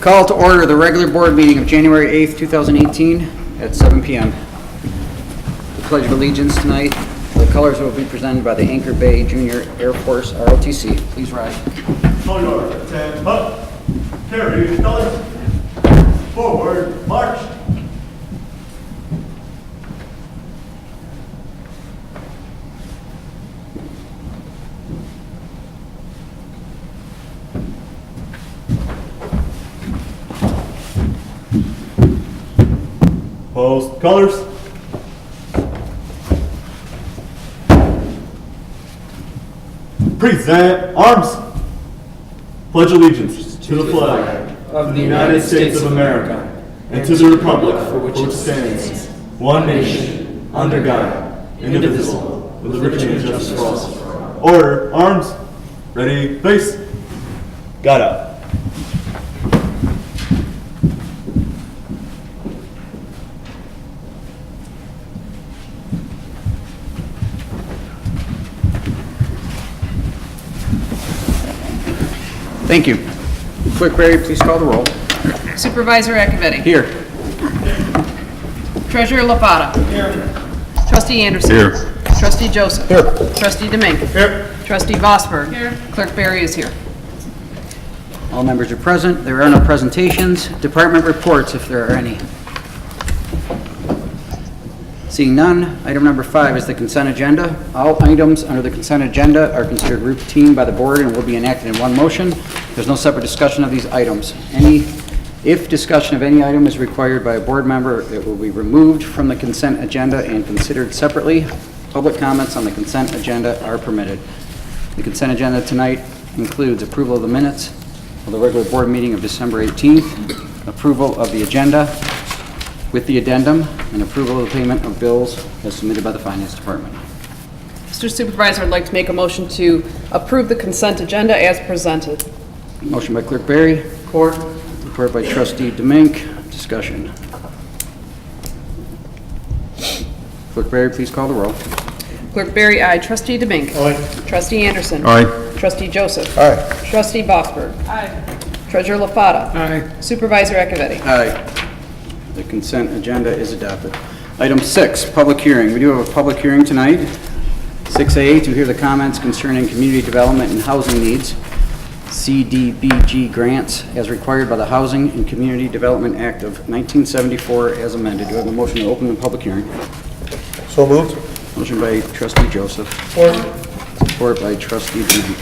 Call to order the regular board meeting of January 8th, 2018 at 7 p.m. The Pledge of Allegiance tonight. The colors will be presented by the Anchor Bay Junior Air Force ROTC. Please rise. Calling order. 10 up. Carry colors. Forward. March. Post colors. Present arms. Pledge allegiance to the flag of the United States of America and to the republic for which it stands, one nation, under God, indivisible, with liberty and justice for all. Order. Arms. Ready. Face. Got up. Thank you. Clerk Berry, please call the roll. Supervisor Akavetti. Here. Treasurer LaFata. Here. Trustee Anderson. Here. Trustee Joseph. Here. Trustee Demink. Here. Trustee Vosberg. Here. Clerk Berry is here. All members are present. There are no presentations. Department reports, if there are any. Seeing none, item number 5 is the consent agenda. All items under the consent agenda are considered routine by the board and will be enacted in one motion. There's no separate discussion of these items. If discussion of any item is required by a board member, it will be removed from the consent agenda and considered separately. Public comments on the consent agenda are permitted. The consent agenda tonight includes approval of the minutes of the regular board meeting of December 18th, approval of the agenda with the addendum, and approval of the payment of bills as submitted by the Finance Department. Mr. Supervisor, I'd like to make a motion to approve the consent agenda as presented. Motion by Clerk Berry. Support by Trustee Demink. Discussion. Clerk Berry, please call the roll. Clerk Berry, aye. Trustee Demink. Aye. Trustee Anderson. Aye. Trustee Joseph. Aye. Trustee Vosberg. Aye. Treasurer LaFata. Aye. Supervisor Akavetti. Aye. The consent agenda is adopted. Item 6, public hearing. We do have a public hearing tonight. 6A, to hear the comments concerning community development and housing needs, CDBG grants, as required by the Housing and Community Development Act of 1974 as amended. Do I have a motion to open the public hearing? So moved. Motion by Trustee Joseph. Support by Trustee Demink.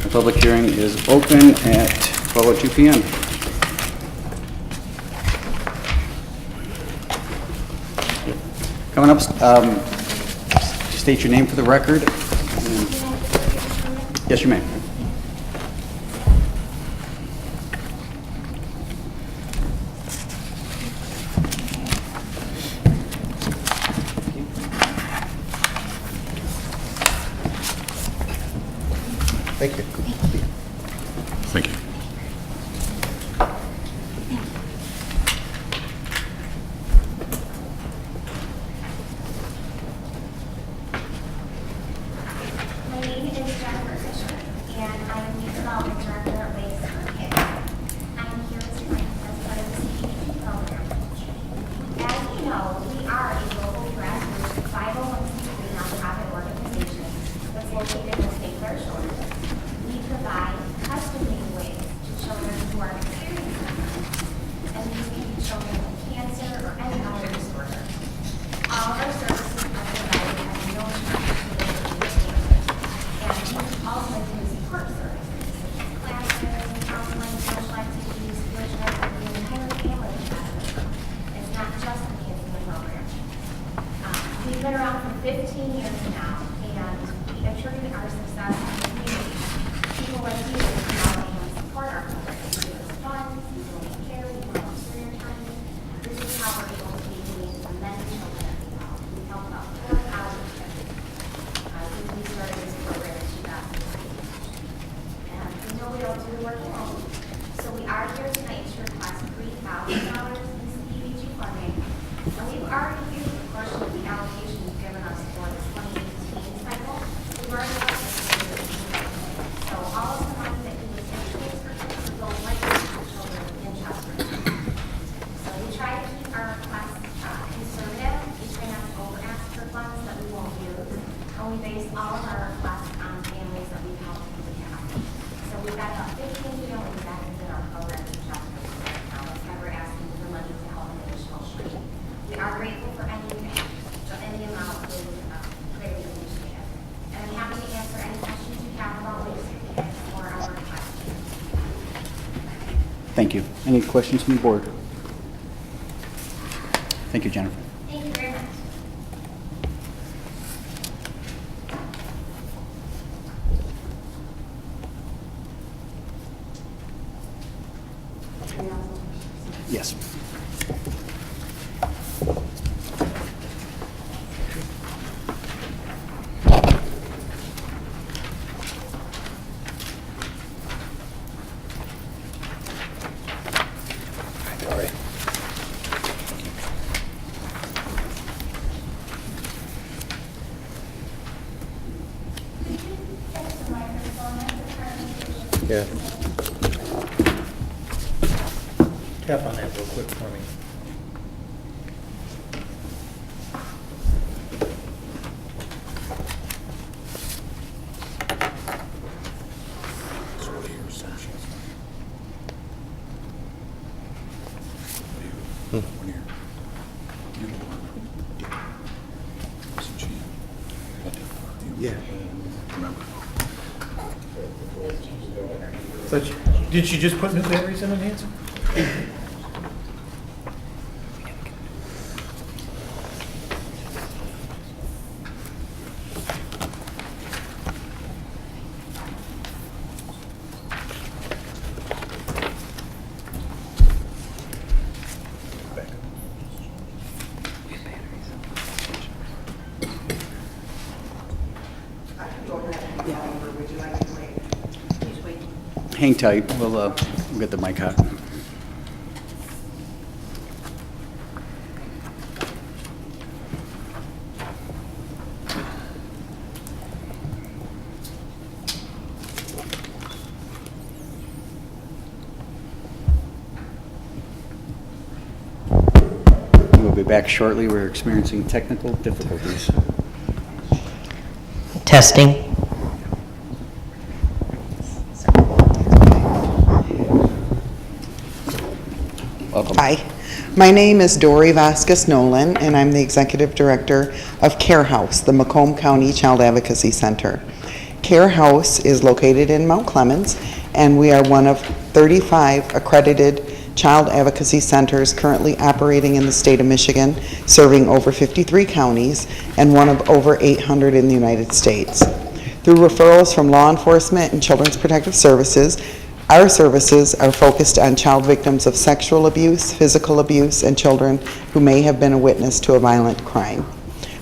The public hearing is open at 12:02 p.m. Coming up, state your name for the record. Yes, you may. Thank you. Thank you. My name is Jennifer Fisher, and I am the Development Director at Ways for Kids. I am here tonight as part of the CDBG program. As you know, we are a local grassroots 501c3 nonprofit organization that's located in St. Clair Shores. We provide custom-made ways to children who are experiencing cancer, and these can be children with cancer or any other disorder. All of our services are provided at no charge to the and we also do support services such as classes, counseling, social activities, field trips, and the entire family together. It's not just the kids in the program. We've been around for 15 years now, and we attribute our success to the community. People like you who come out and support our program. You give us funds, you donate care, you volunteer your time. This is how we're able to be doing the many children that we help. We help about 4,000 kids. Since we started this program in 2003. And we know we don't do the work alone. So we are here tonight to request $3,000 in CDBG funding. And we've already used a portion of the allocation you've given us for the 2018 cycle. We've already got this. So all of the money that you would say transfer will go right to the children Thank you. Any questions from the board? Thank you, Jennifer. Thank you very much. Yes. Yeah. Tap on that real quick for me. Yeah. Did she just put new batteries in it, Nancy? Hang tight. We'll get the mic hot. We'll be back shortly. We're experiencing technical difficulties. Testing. Welcome. Hi, my name is Dory Vasquez Nolan, and I'm the Executive Director of Care House, the Macomb County Child Advocacy Center. Care House is located in Mount Clemens, and we are one of 35 accredited child advocacy centers currently operating in the state of Michigan, serving over 53 counties and one of over 800 in the United States. Through referrals from law enforcement and Children's Protective Services, our services are focused on child victims of sexual abuse, physical abuse, and children who may have been a witness to a violent crime.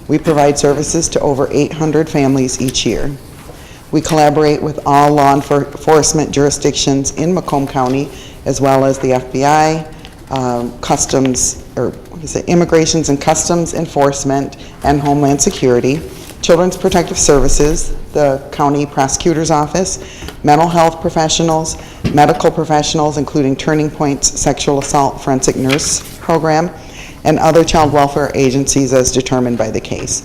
We provide services to over 800 families each year. We collaborate with all law enforcement jurisdictions in Macomb County, as well as the FBI, Immigrations and Customs Enforcement, and Homeland Security, Children's Protective Services, the County Prosecutor's Office, mental health professionals, medical professionals, including Turning Point's Sexual Assault Forensic Nurse Program, and other child welfare agencies as determined by the case.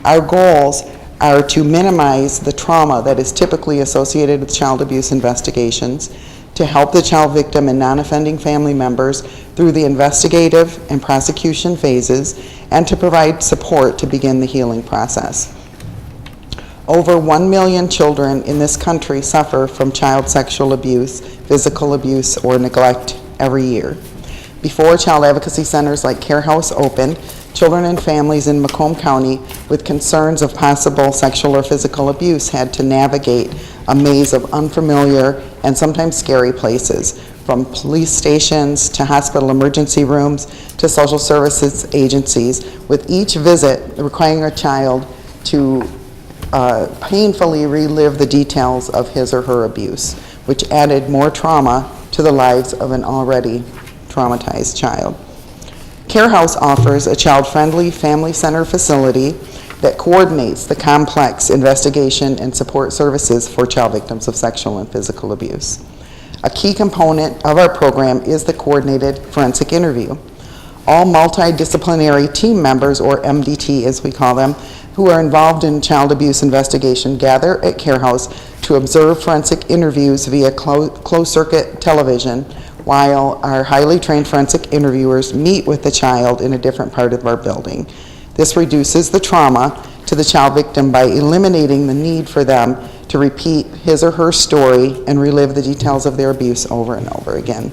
Our goals are to minimize the trauma that is typically associated with child abuse investigations, to help the child victim and non-offending family members through the investigative and prosecution phases, and to provide support to begin the healing process. Over 1 million children in this country suffer from child sexual abuse, physical abuse, or neglect every year. Before child advocacy centers like Care House opened, children and families in Macomb County with concerns of possible sexual or physical abuse had to navigate a maze of unfamiliar and sometimes scary places, from police stations to hospital emergency rooms to social services agencies, with each visit requiring a child to painfully relive the details of his or her abuse, which added more trauma to the lives of an already traumatized child. Care House offers a child-friendly family center facility that coordinates the complex investigation and support services for child victims of sexual and physical abuse. A key component of our program is the coordinated forensic interview. All multidisciplinary team members, or MDT as we call them, who are involved in child abuse investigation gather at Care House to observe forensic interviews via closed-circuit television, while our highly trained forensic interviewers meet with the child in a different part of our building. This reduces the trauma to the child victim by eliminating the need for them to repeat his or her story and relive the details of their abuse over and over again.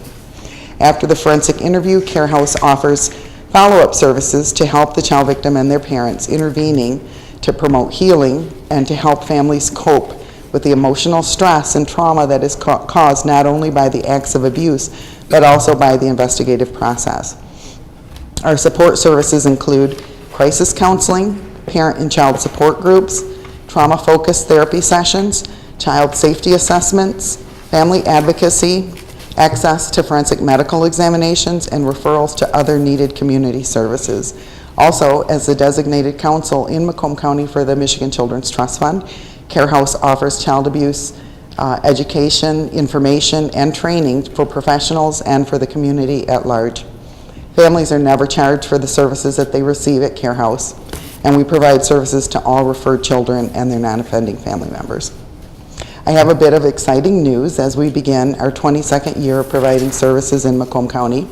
After the forensic interview, Care House offers follow-up services to help the child victim and their parents, intervening to promote healing and to help families cope with the emotional stress and trauma that is caused not only by the acts of abuse, but also by the investigative process. Our support services include crisis counseling, parent and child support groups, trauma-focused therapy sessions, child safety assessments, family advocacy, access to forensic medical examinations, and referrals to other needed community services. Also, as the designated counsel in Macomb County for the Michigan Children's Trust Fund, Care House offers child abuse education, information, and training for professionals and for the community at large. Families are never charged for the services that they receive at Care House, and we provide services to all referred children and their non-offending family members. I have a bit of exciting news as we begin our 22nd year of providing services in Macomb County.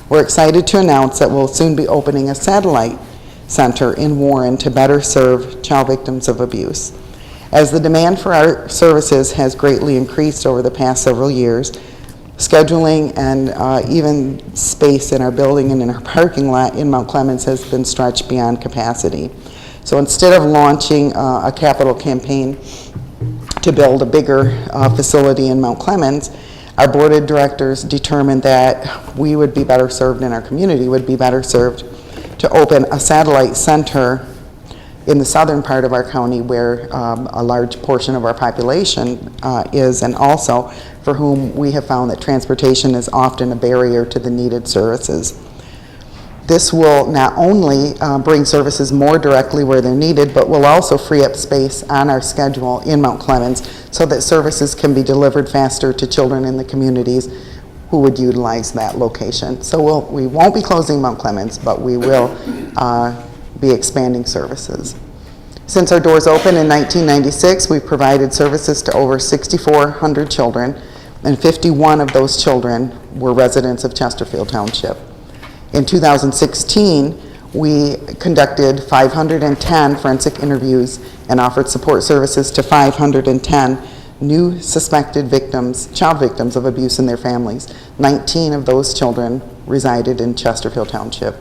We're excited to announce that we'll soon be opening a satellite center in Warren to better serve child victims of abuse. As the demand for our services has greatly increased over the past several years, scheduling and even space in our building and in our parking lot in Mount Clemens has been stretched beyond capacity. So instead of launching a capital campaign to build a bigger facility in Mount Clemens, our board of directors determined that we would be better served and our community would be better served to open a satellite center in the southern part of our county where a large portion of our population is, and also for whom we have found that transportation is often a barrier to the needed services. This will not only bring services more directly where they're needed, but will also free up space on our schedule in Mount Clemens so that services can be delivered faster to children in the communities who would utilize that location. So we won't be closing Mount Clemens, but we will be expanding services. Since our doors opened in 1996, we've provided services to over 6,400 children, and 51 of those children were residents of Chesterfield Township. In 2016, we conducted 510 forensic interviews and offered support services to 510 new suspected victims, child victims of abuse and their families. 19 of those children resided in Chesterfield Township.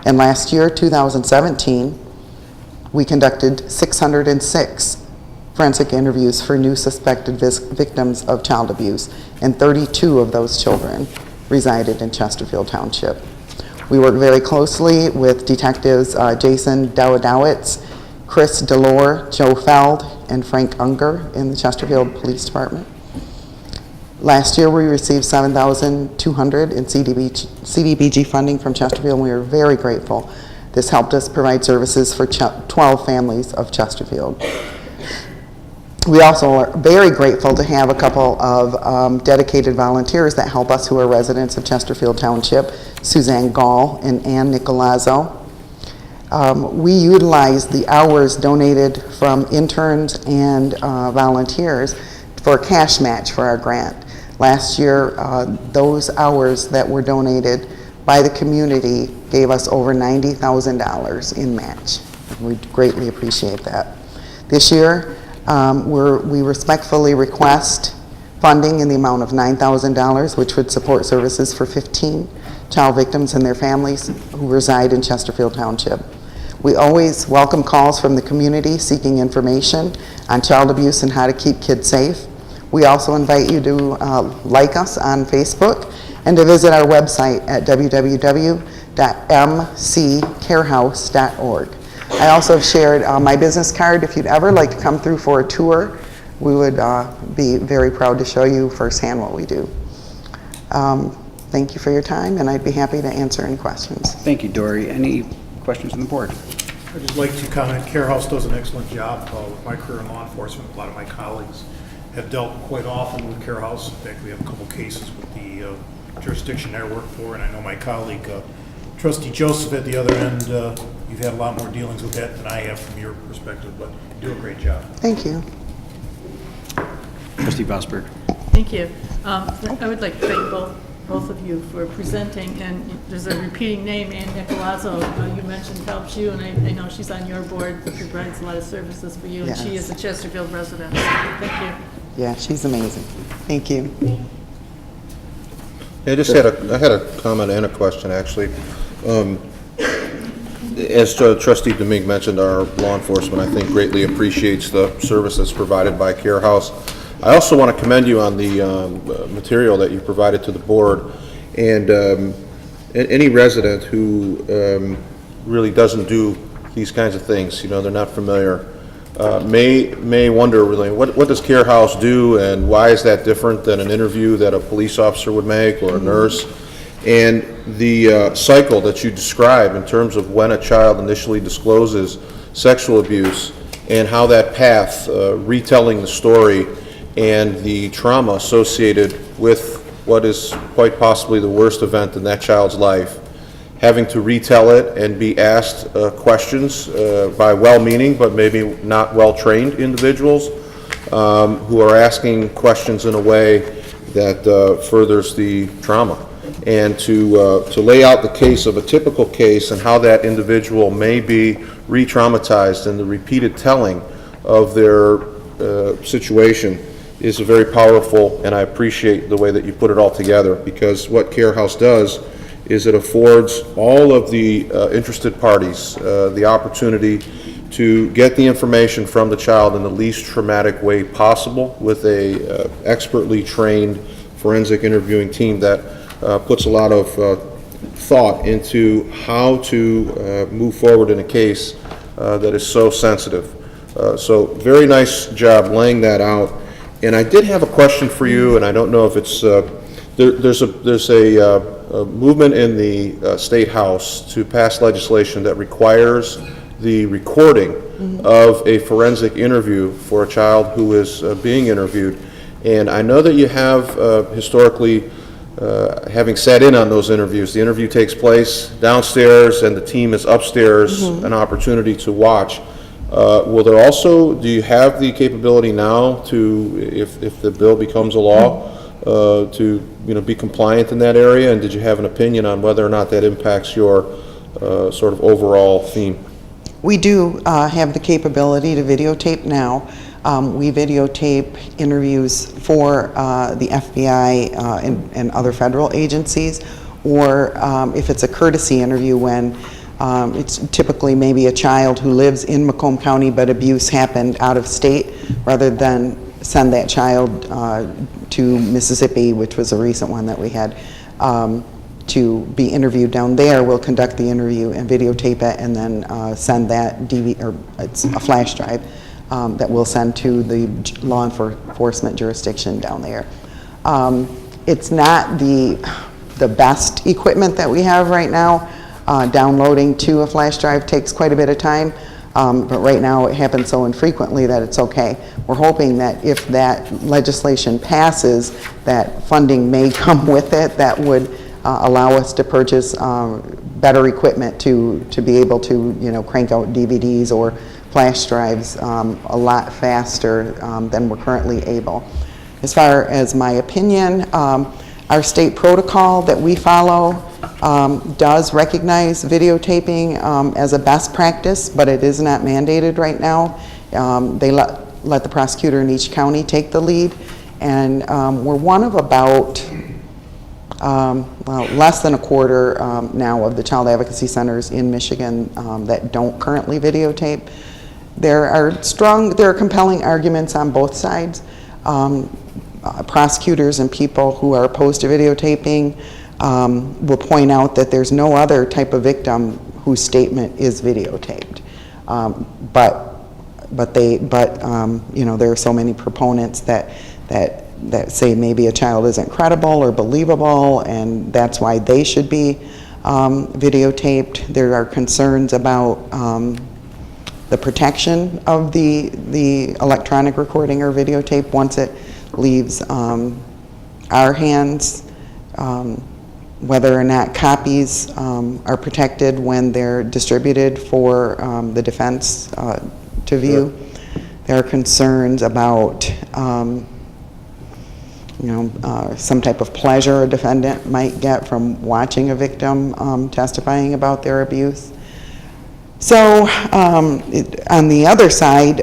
And last year, 2017, we conducted 606 forensic interviews for new suspected victims of child abuse, and 32 of those children resided in Chesterfield Township. We work very closely with detectives Jason Dowdowitz, Chris Delore, Joe Feld, and Frank Unger in the Chesterfield Police Department. Last year, we received $7,200 in CDBG funding from Chesterfield, and we are very grateful. This helped us provide services for 12 families of Chesterfield. We also are very grateful to have a couple of dedicated volunteers that help us who are residents of Chesterfield Township, Suzanne Gall and Ann Nicolazzo. We utilize the hours donated from interns and volunteers for a cash match for our grant. Last year, those hours that were donated by the community gave us over $90,000 in match. We greatly appreciate that. This year, we respectfully request funding in the amount of $9,000, which would support services for 15 child victims and their families who reside in Chesterfield Township. We always welcome calls from the community seeking information on child abuse and how to keep kids safe. We also invite you to like us on Facebook and to visit our website at www.mccarehouse.org. I also have shared my business card. If you'd ever like to come through for a tour, we would be very proud to show you firsthand what we do. Thank you for your time, and I'd be happy to answer any questions. Thank you, Dory. Any questions from the board? I'd just like to comment, Care House does an excellent job with my career in law enforcement. A lot of my colleagues have dealt quite often with Care House. In fact, we have a couple cases with the jurisdiction I work for, and I know my colleague, Trustee Joseph, at the other end, you've had a lot more dealings with that than I have from your perspective, but you do a great job. Thank you. Trustee Vosberg. Thank you. I would like to thank both of you for presenting, and there's a repeating name, Ann Nicolazzo, you mentioned helps you, and I know she's on your board, that provides a lot of services for you, and she is a Chesterfield resident. Thank you. Yeah, she's amazing. Thank you. I just had a comment and a question, actually. As Trustee Domingue mentioned, our law enforcement, I think, greatly appreciates the service that's provided by Care House. I also want to commend you on the material that you provided to the board, and any resident who really doesn't do these kinds of things, they're not familiar, may wonder really, what does Care House do, and why is that different than an interview that a police officer would make or a nurse? And the cycle that you describe in terms of when a child initially discloses sexual abuse and how that path, retelling the story and the trauma associated with what is quite possibly the worst event in that child's life, having to retell it and be asked questions by well-meaning but maybe not well-trained individuals who are asking questions in a way that furthers the trauma. And to lay out the case of a typical case and how that individual may be re-traumatized in the repeated telling of their situation is very powerful, and I appreciate the way that you put it all together, because what Care House does is it affords all of the interested parties the opportunity to get the information from the child in the least traumatic way possible with a expertly trained forensic interviewing team that puts a lot of thought into how to move forward in a case that is so sensitive. So very nice job laying that out. And I did have a question for you, and I don't know if it's there's a movement in the State House to pass legislation that requires the recording of a forensic interview for a child who is being interviewed. And I know that you have historically, having sat in on those interviews, the interview takes place downstairs and the team is upstairs, an opportunity to watch. Will there also, do you have the capability now to, if the bill becomes a law, to be compliant in that area? And did you have an opinion on whether or not that impacts your sort of overall theme? We do have the capability to videotape now. We videotape interviews for the FBI and other federal agencies, or if it's a courtesy interview when it's typically maybe a child who lives in Macomb County but abuse happened out of state, rather than send that child to Mississippi, which was a recent one that we had, to be interviewed down there. We'll conduct the interview and videotape it, and then send that or it's a flash drive that we'll send to the law enforcement jurisdiction down there. It's not the best equipment that we have right now. Downloading to a flash drive takes quite a bit of time, but right now it happens so infrequently that it's okay. We're hoping that if that legislation passes, that funding may come with it that would allow us to purchase better equipment to be able to crank out DVDs or flash drives a lot faster than we're currently able. As far as my opinion, our state protocol that we follow does recognize videotaping as a best practice, but it is not mandated right now. They let the prosecutor in each county take the lead, and we're one of about less than a quarter now of the child advocacy centers in Michigan that don't currently videotape. There are compelling arguments on both sides. Prosecutors and people who are opposed to videotaping will point out that there's no other type of victim whose statement is videotaped. But there are so many proponents that say maybe a child isn't credible or believable, and that's why they should be videotaped. There are concerns about the protection of the electronic recording or videotape once it leaves our hands, whether or not copies are protected when they're distributed for the defense to view. Sure. There are concerns about some type of pleasure a defendant might get from watching a victim testifying about their abuse. So on the other side,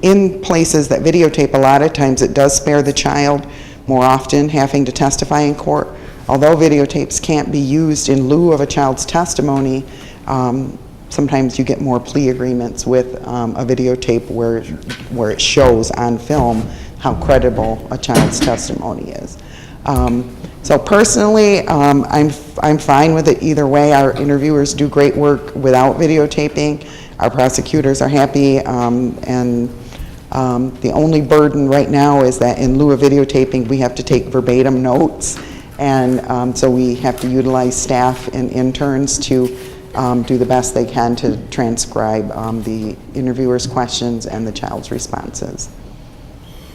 in places that videotape, a lot of times it does spare the child more often having to testify in court. although videotapes can't be used in lieu of a child's testimony, sometimes you get more plea agreements with a videotape where it shows on film how credible a child's testimony is. So personally, I'm fine with it either way. Our interviewers do great work without videotaping. Our prosecutors are happy, and the only burden right now is that in lieu of videotaping, we have to take verbatim notes, and so we have to utilize staff and interns to do the best they can to transcribe the interviewer's questions and the child's responses.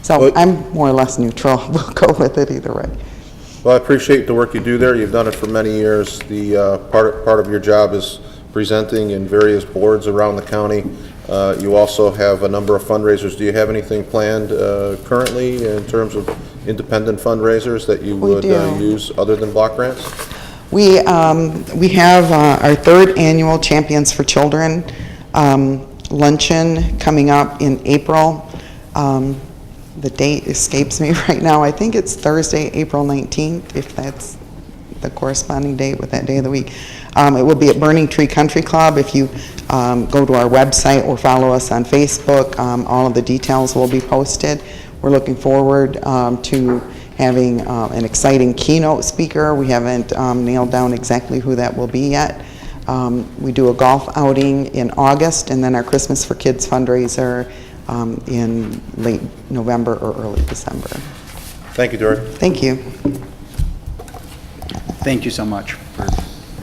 So I'm more or less neutral. We'll go with it either way. Well, I appreciate the work you do there. You've done it for many years. The part of your job is presenting in various boards around the county. You also have a number of fundraisers. Do you have anything planned currently in terms of independent fundraisers that you would use other than block grants? We have our third annual Champions for Children luncheon coming up in April. The date escapes me right now. I think it's Thursday, April 19th, if that's the corresponding date with that day of the week. It will be at Burning Tree Country Club. If you go to our website or follow us on Facebook, all of the details will be posted. We're looking forward to having an exciting keynote speaker. We haven't nailed down exactly who that will be yet. We do a golf outing in August, and then our Christmas for Kids fundraiser in late November or early December. Thank you, Dory. Thank you. Thank you so much for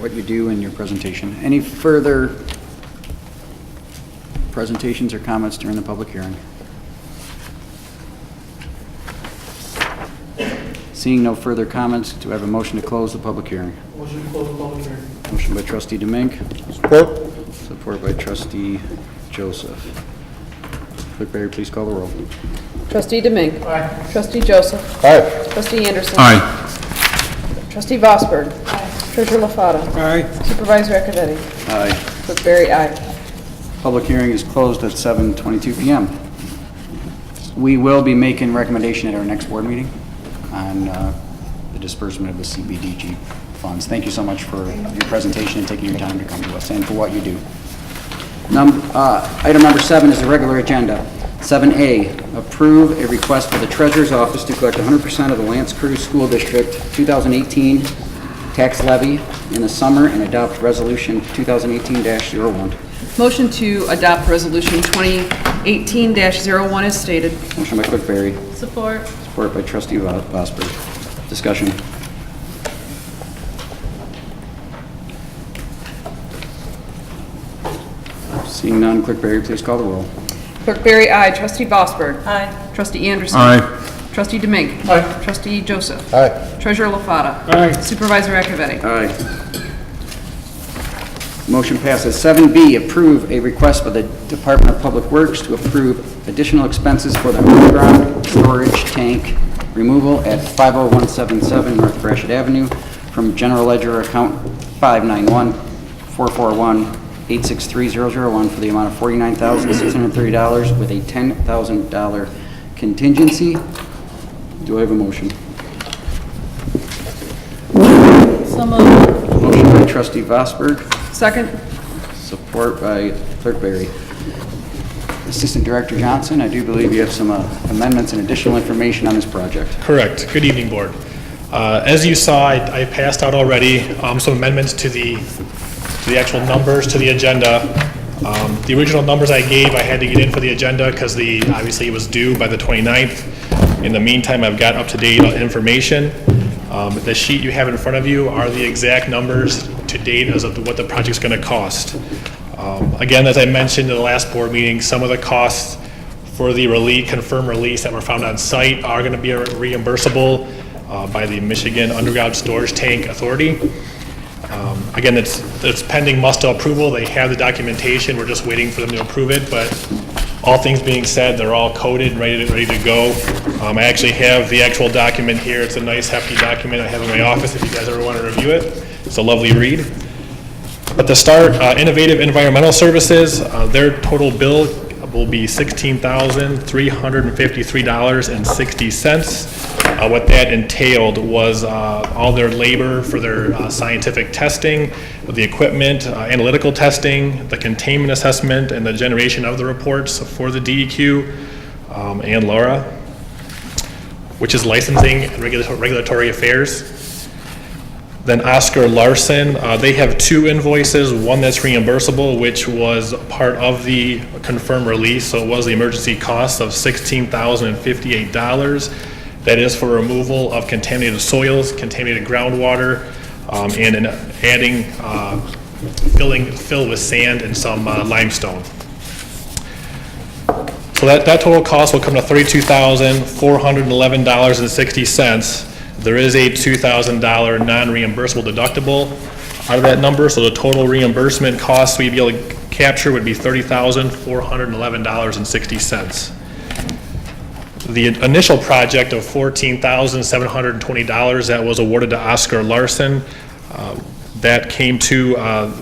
what you do and your presentation. Any further presentations or comments during the public hearing? Seeing no further comments, do I have a motion to close the public hearing? Motion to close the public hearing. Motion by trustee Demink, Support. support by trustee Joseph. Clerk Barry, please call the roll. Trustee Demink. Aye. Trustee Joseph. Aye. Trustee Anderson. Aye. Trustee Vosberg. Treasurer LaFata. Aye. Supervisor Akavetti. Aye. Clerk Barry, aye. Public hearing is closed at 7:22 p.m. We will be making recommendation at our next board meeting on the disbursement of the CBDG funds. Thank you so much for your presentation and taking your time to come to us and for what you do. Item number 7 is the regular agenda. 7A, approve a request for the Treasurer's Office to collect 100% of the Lance Cruz School District 2018 tax levy in the summer and adopt Resolution 2018-01. Motion to adopt Resolution 2018-01 as stated. Motion by Clerk Barry, Support. support by Trustee Vosberg. Discussion. Seeing none, Clerk Barry, please call the roll. Clerk Barry, aye. Trustee Vosberg. Aye. Trustee Anderson. Aye. Trustee Demink. Aye. Trustee Joseph. Aye. Treasurer LaFata. Aye. Supervisor Akavetti. Aye. Motion passes. 7B, approve a request by the Department of Public Works to approve additional expenses for the underground storage tank removal at 50177 North Gratiot Avenue from General Ledger account 591-441-863001 for the amount of $49,630 with a $10,000 contingency. Do I have a motion? So moved. Motion by Trustee Vosberg, Second. support by Clerk Barry. Assistant Director Johnson, I do believe you have some amendments and additional information on this project. Correct. Good evening, Board. As you saw, I passed out already some amendments to the actual numbers to the agenda. The original numbers I gave, I had to get in for the agenda because obviously it was due by the 29th. In the meantime, I've got up-to-date information. The sheet you have in front of you are the exact numbers to date as of what the project's going to cost. Again, as I mentioned in the last board meeting, some of the costs for the confirmed release that were found on site are going to be reimbursable by the Michigan Underground Storage Tank Authority. Again, it's pending MUSTA approval. They have the documentation. We're just waiting for them to approve it, but all things being said, they're all coded and ready to go. I actually have the actual document here. It's a nice hefty document I have in my office if you guys ever want to review it. It's a lovely read. But to start, Innovative Environmental Services, their total bill will be $16,353.60. What that entailed was all their labor for their scientific testing, the equipment, analytical testing, the containment assessment, and the generation of the reports for the DEQ and Laura, which is licensing and regulatory affairs. Then Oscar Larson, they have 2 invoices, one that's reimbursable, which was part of the confirmed release, so it was the emergency cost of $16,058. That is for removal of contaminated soils, contaminated groundwater, and adding, fill with sand and some limestone. So that total cost will come to $32,411.60. There is a $2,000 non-reimbursable deductible out of that number, so the total reimbursement cost we'd be able to capture would be $30,411.60. The initial project of $14,720 that was awarded to Oscar Larson, that came to,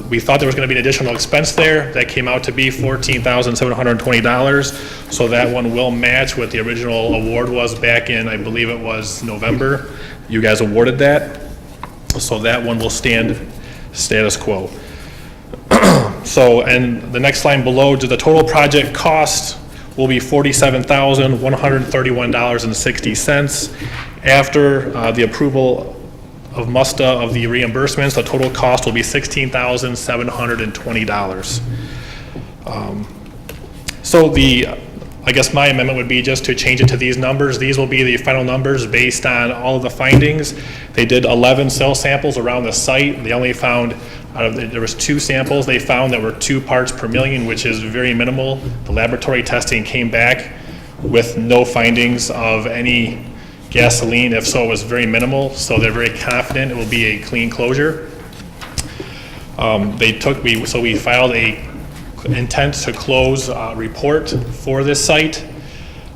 we thought there was going to be an additional expense there. That came out to be $14,720. So that one will match what the original award was back in, I believe it was November. You guys awarded that. So that one will stand status quo. So, and the next line below, the total project cost will be $47,131.60. After the approval of MUSTA of the reimbursements, the total cost will be $16,720. So I guess my amendment would be just to change it to these numbers. These will be the final numbers based on all of the findings. They did 11 cell samples around the site. They only found, there was 2 samples they found that were 2 parts per million, which is very minimal. The laboratory testing came back with no findings of any gasoline. If so, it was very minimal, so they're very confident it will be a clean closure. We filed a intent to close report for this site.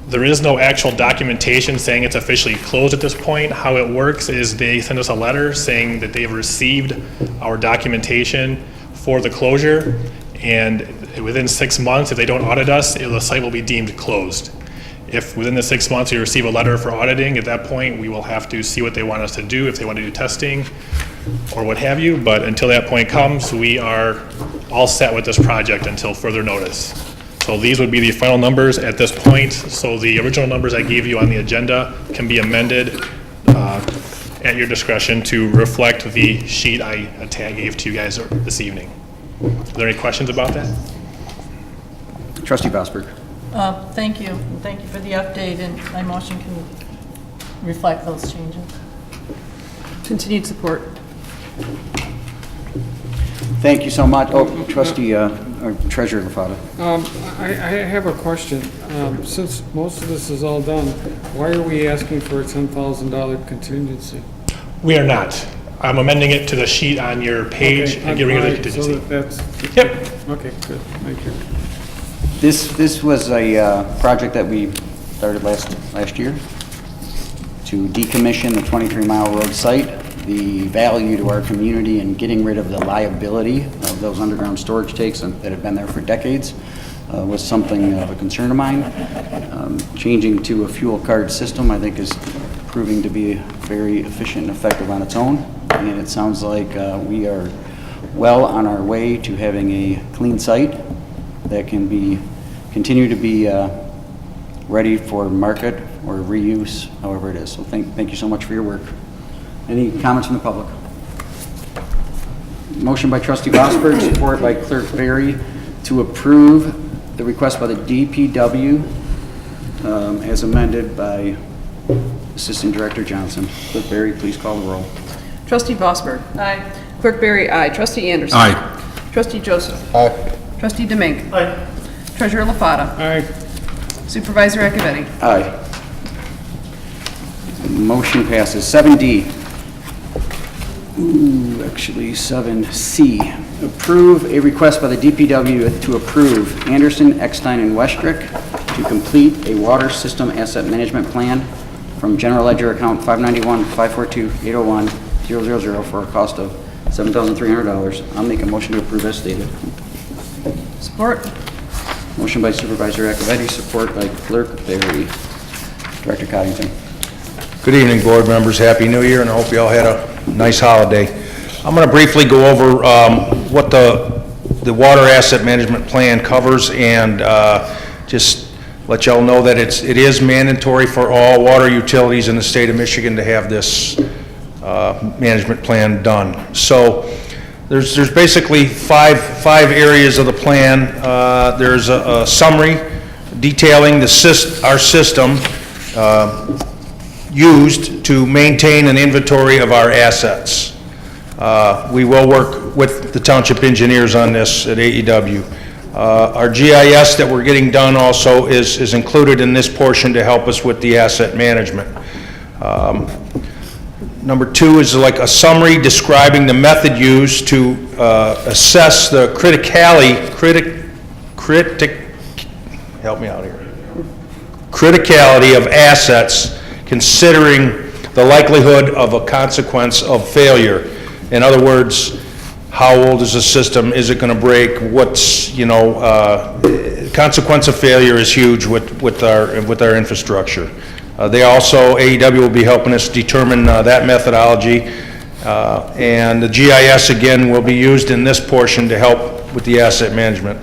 There is no actual documentation saying it's officially closed at this point. How it works is they send us a letter saying that they've received our documentation for the closure, and within 6 months, if they don't audit us, the site will be deemed closed. If within the 6 months you receive a letter for auditing, at that point, we will have to see what they want us to do, if they want to do testing or what have you. But until that point comes, we are all set with this project until further notice. So these would be the final numbers at this point. So the original numbers I gave you on the agenda can be amended at your discretion to reflect the sheet I gave to you guys this evening. Are there any questions about that? Trustee Bosberg. Thank you. Thank you for the update, and my motion can reflect those changes. Continued support. Thank you so much. Oh, Trustee, or Treasurer LaFava. I have a question. Since most of this is all done, why are we asking for a $10,000 contingency? We are not. I'm amending it to the sheet on your page and getting rid of the contingency. So that's... Yep. Okay, good. Thank you. This was a project that we started last year to decommission the 23-mile road site. The value to our community and getting rid of the liability of those underground storage tanks that have been there for decades was something of a concern of mine. Changing to a fuel card system, I think, is proving to be very efficient and effective on its own. And it sounds like we are well on our way to having a clean site that can continue to be ready for market or reuse, however it is. So thank you so much for your work. Any comments from the public? Motion by Trustee Bosberg, support by Clerk Berry to approve the request by the DPW as amended by Assistant Director Johnson. Clerk Berry, please call the roll. Trustee Bosberg. Aye. Clerk Berry, aye. Trustee Anderson. Aye. Trustee Joseph. Aye. Trustee Domingue. Aye. Treasurer LaFata. Aye. Supervisor Akavetti. Aye. Motion passes. 7D. Actually 7C. Approve a request by the DPW to approve Anderson, Eckstein, and Westrick to complete a water system asset management plan from general ledger account 591-542-801-000 for a cost of $7,300. I'll make a motion to approve as stated. Support. Motion by Supervisor Akavetti, support by Clerk Berry. Director Coddington. Good evening, board members. Happy New Year, and I hope you all had a nice holiday. I'm going to briefly go over what the water asset management plan covers, and just let y'all know that it is mandatory for all water utilities in the state of Michigan to have this management plan done. So there's basically five areas of the plan. There's a summary detailing our system used to maintain an inventory of our assets. We will work with the township engineers on this at AEW. Our GIS that we're getting done also is included in this portion to help us with the asset management. Number 2 is like a summary describing the method used to assess the criticality of assets, considering the likelihood of a consequence of failure. In other words, how old is the system? Is it going to break? What's, consequence of failure is huge with our infrastructure. They also, AEW will be helping us determine that methodology, and the GIS again will be used in this portion to help with the asset management.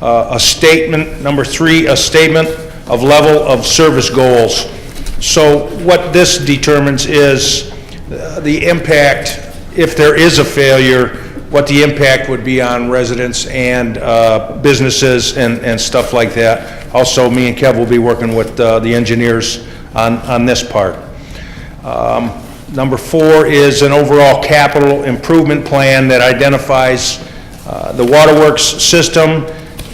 A statement, number 3, a statement of level of service goals. So what this determines is the impact, if there is a failure, what the impact would be on residents and businesses and stuff like that. Also, me and Kev will be working with the engineers on this part. Number 4 is an overall capital improvement plan that identifies the waterworks system,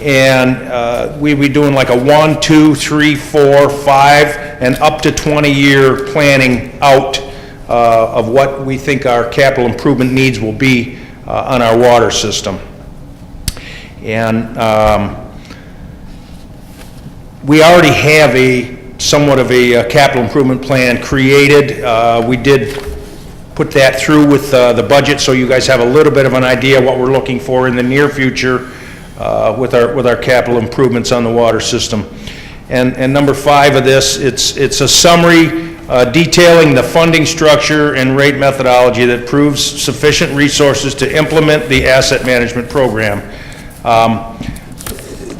and we'll be doing like a 1, 2, 3, 4, 5, and up to 20-year planning out of what we think our capital improvement needs will be on our water system. And we already have somewhat of a capital improvement plan created. We did put that through with the budget, so you guys have a little bit of an idea what we're looking for in the near future with our capital improvements on the water system. And number 5 of this, it's a summary detailing the funding structure and rate methodology that proves sufficient resources to implement the asset management program.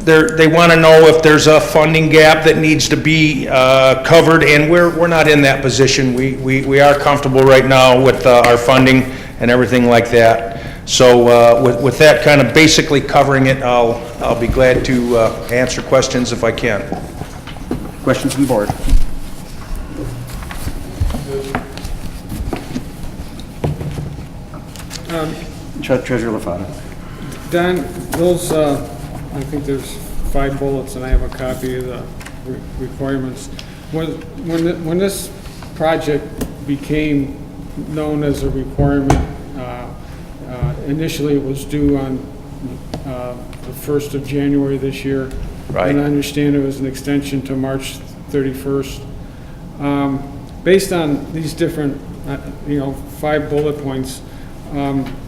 They want to know if there's a funding gap that needs to be covered, and we're not in that position. We are comfortable right now with our funding and everything like that. So with that kind of basically covering it, I'll be glad to answer questions if I can. Questions from the board? Treasurer LaFatta. Don, those, I think there's 5 bullets, and I have a copy of the requirements. When this project became known as a requirement, initially it was due on the 1st of January this year. Right. And I understand it was an extension to March 31st. Based on these different, 5 bullet points,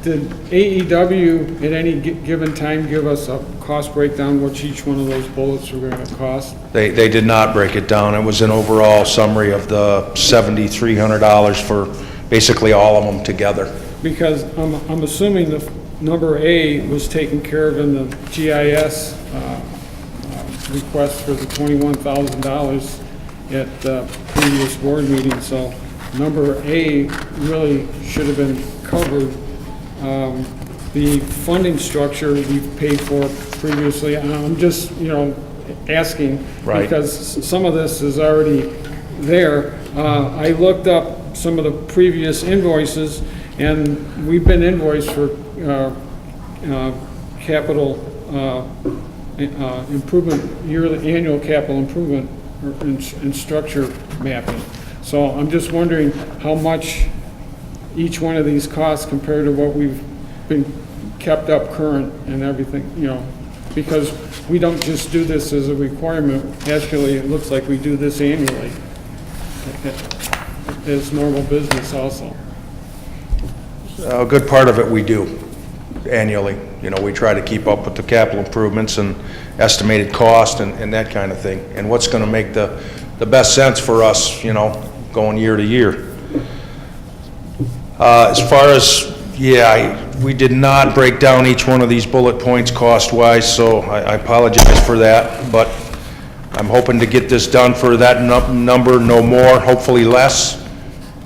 did AEW at any given time give us a cost breakdown, what each one of those bullets were going to cost? They did not break it down. It was an overall summary of the $7,300 for basically all of them together. Because I'm assuming the number A was taken care of in the GIS request for the $21,000 at the previous board meeting, so number A really should have been covered. The funding structure we've paid for previously, I'm just, asking, Right. because some of this is already there. I looked up some of the previous invoices, and we've been invoiced for capital improvement, yearly, annual capital improvement and structure mapping. So I'm just wondering how much each one of these costs compared to what we've been kept up current and everything, because we don't just do this as a requirement. Actually, it looks like we do this annually as normal business also. A good part of it we do annually. We try to keep up with the capital improvements and estimated cost and that kind of thing, and what's going to make the best sense for us, going going year to year. As far as, we did not break down each one of these bullet points cost-wise, so I apologize for that, but I'm hoping to get this done for that number, no more, hopefully less.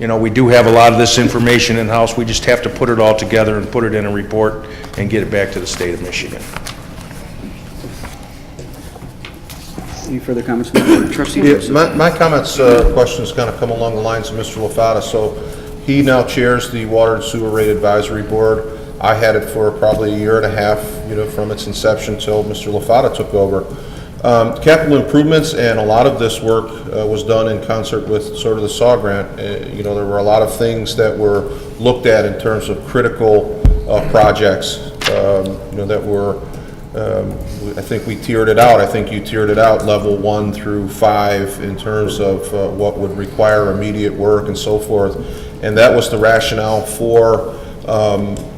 You know, we do have a lot of this information in-house, we just have to put it all together and put it in a report and get it back to the state of Michigan. Any further comments from the board? Trustee Yeah, Joseph? my comments, questions kind of come along the lines of Mr. LaFata. So he now chairs the Water and Sewer Rate Advisory Board. I had it for probably a year and a half, from its inception till Mr. LaFata took over. Capital improvements and a lot of this work was done in concert with sort of the SAW grant. There were a lot of things that were looked at in terms of critical projects, that were, I think we tiered it out. I think you tiered it out level 1 through 5 in terms of what would require immediate work and so forth. And that was the rationale for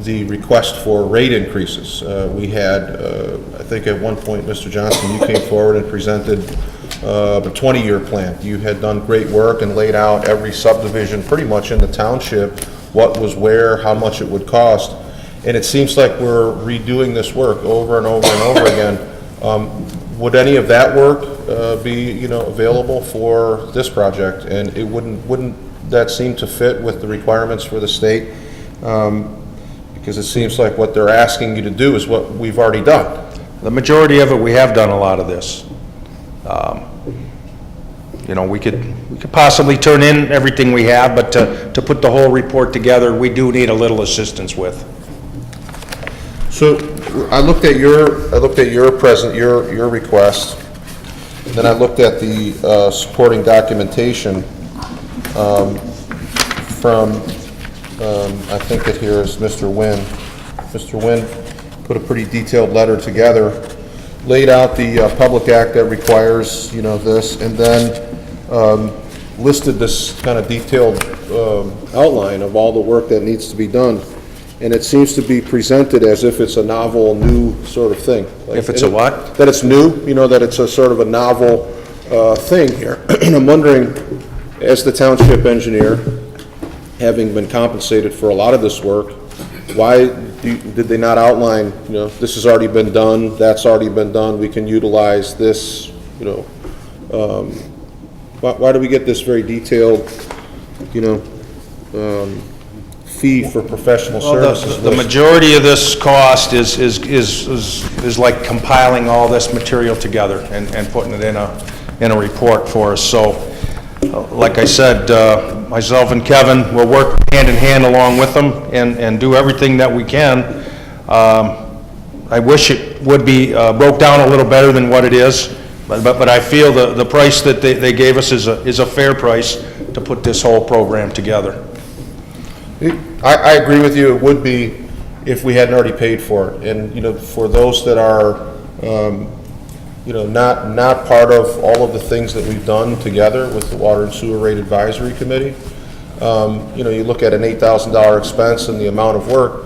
the request for rate increases. We had, I think at one point, Mr. Johnson, you came forward and presented a 20-year plan. You had done great work and laid out every subdivision pretty much in the township, what was where, how much it would cost. And it seems like we're redoing this work over and over and over again. Would any of that work be, available for this project? And it wouldn't that seem to fit with the requirements for the state? Because it seems like what they're asking you to do is what we've already done. The majority of it, we have done a lot of this. We could possibly turn in everything we have, but to put the whole report together, we do need a little assistance with. So I looked at your request, and then I looked at the supporting documentation from I think it here is Mr. Wynn. Mr. Wynn put a pretty detailed letter together, laid out the public act that requires, this, and then listed this kind of detailed outline of all the work that needs to be done. And it seems to be presented as if it's a novel, new sort of thing. If it's a what? That it's new, that it's a sort of a novel thing here. And I'm wondering, as the township engineer, having been compensated for a lot of this work, why did they not outline, this has already been done, that's already been done, we can utilize this, why do we get this very detailed, fee for professional services? The majority of this cost is like compiling all this material together and putting it in a report for us. So, like I said, myself and Kevin will work hand in hand along with them and do everything that we can. I wish it would be broke down a little better than what it is, but I feel the price that they gave us is a fair price to put this whole program together. I agree with you. It would be if we hadn't already paid for it. And, for those that are, not part of all of the things that we've done together with the Water and Sewer Rate Advisory Committee, you look at an $8,000 expense and the amount of work,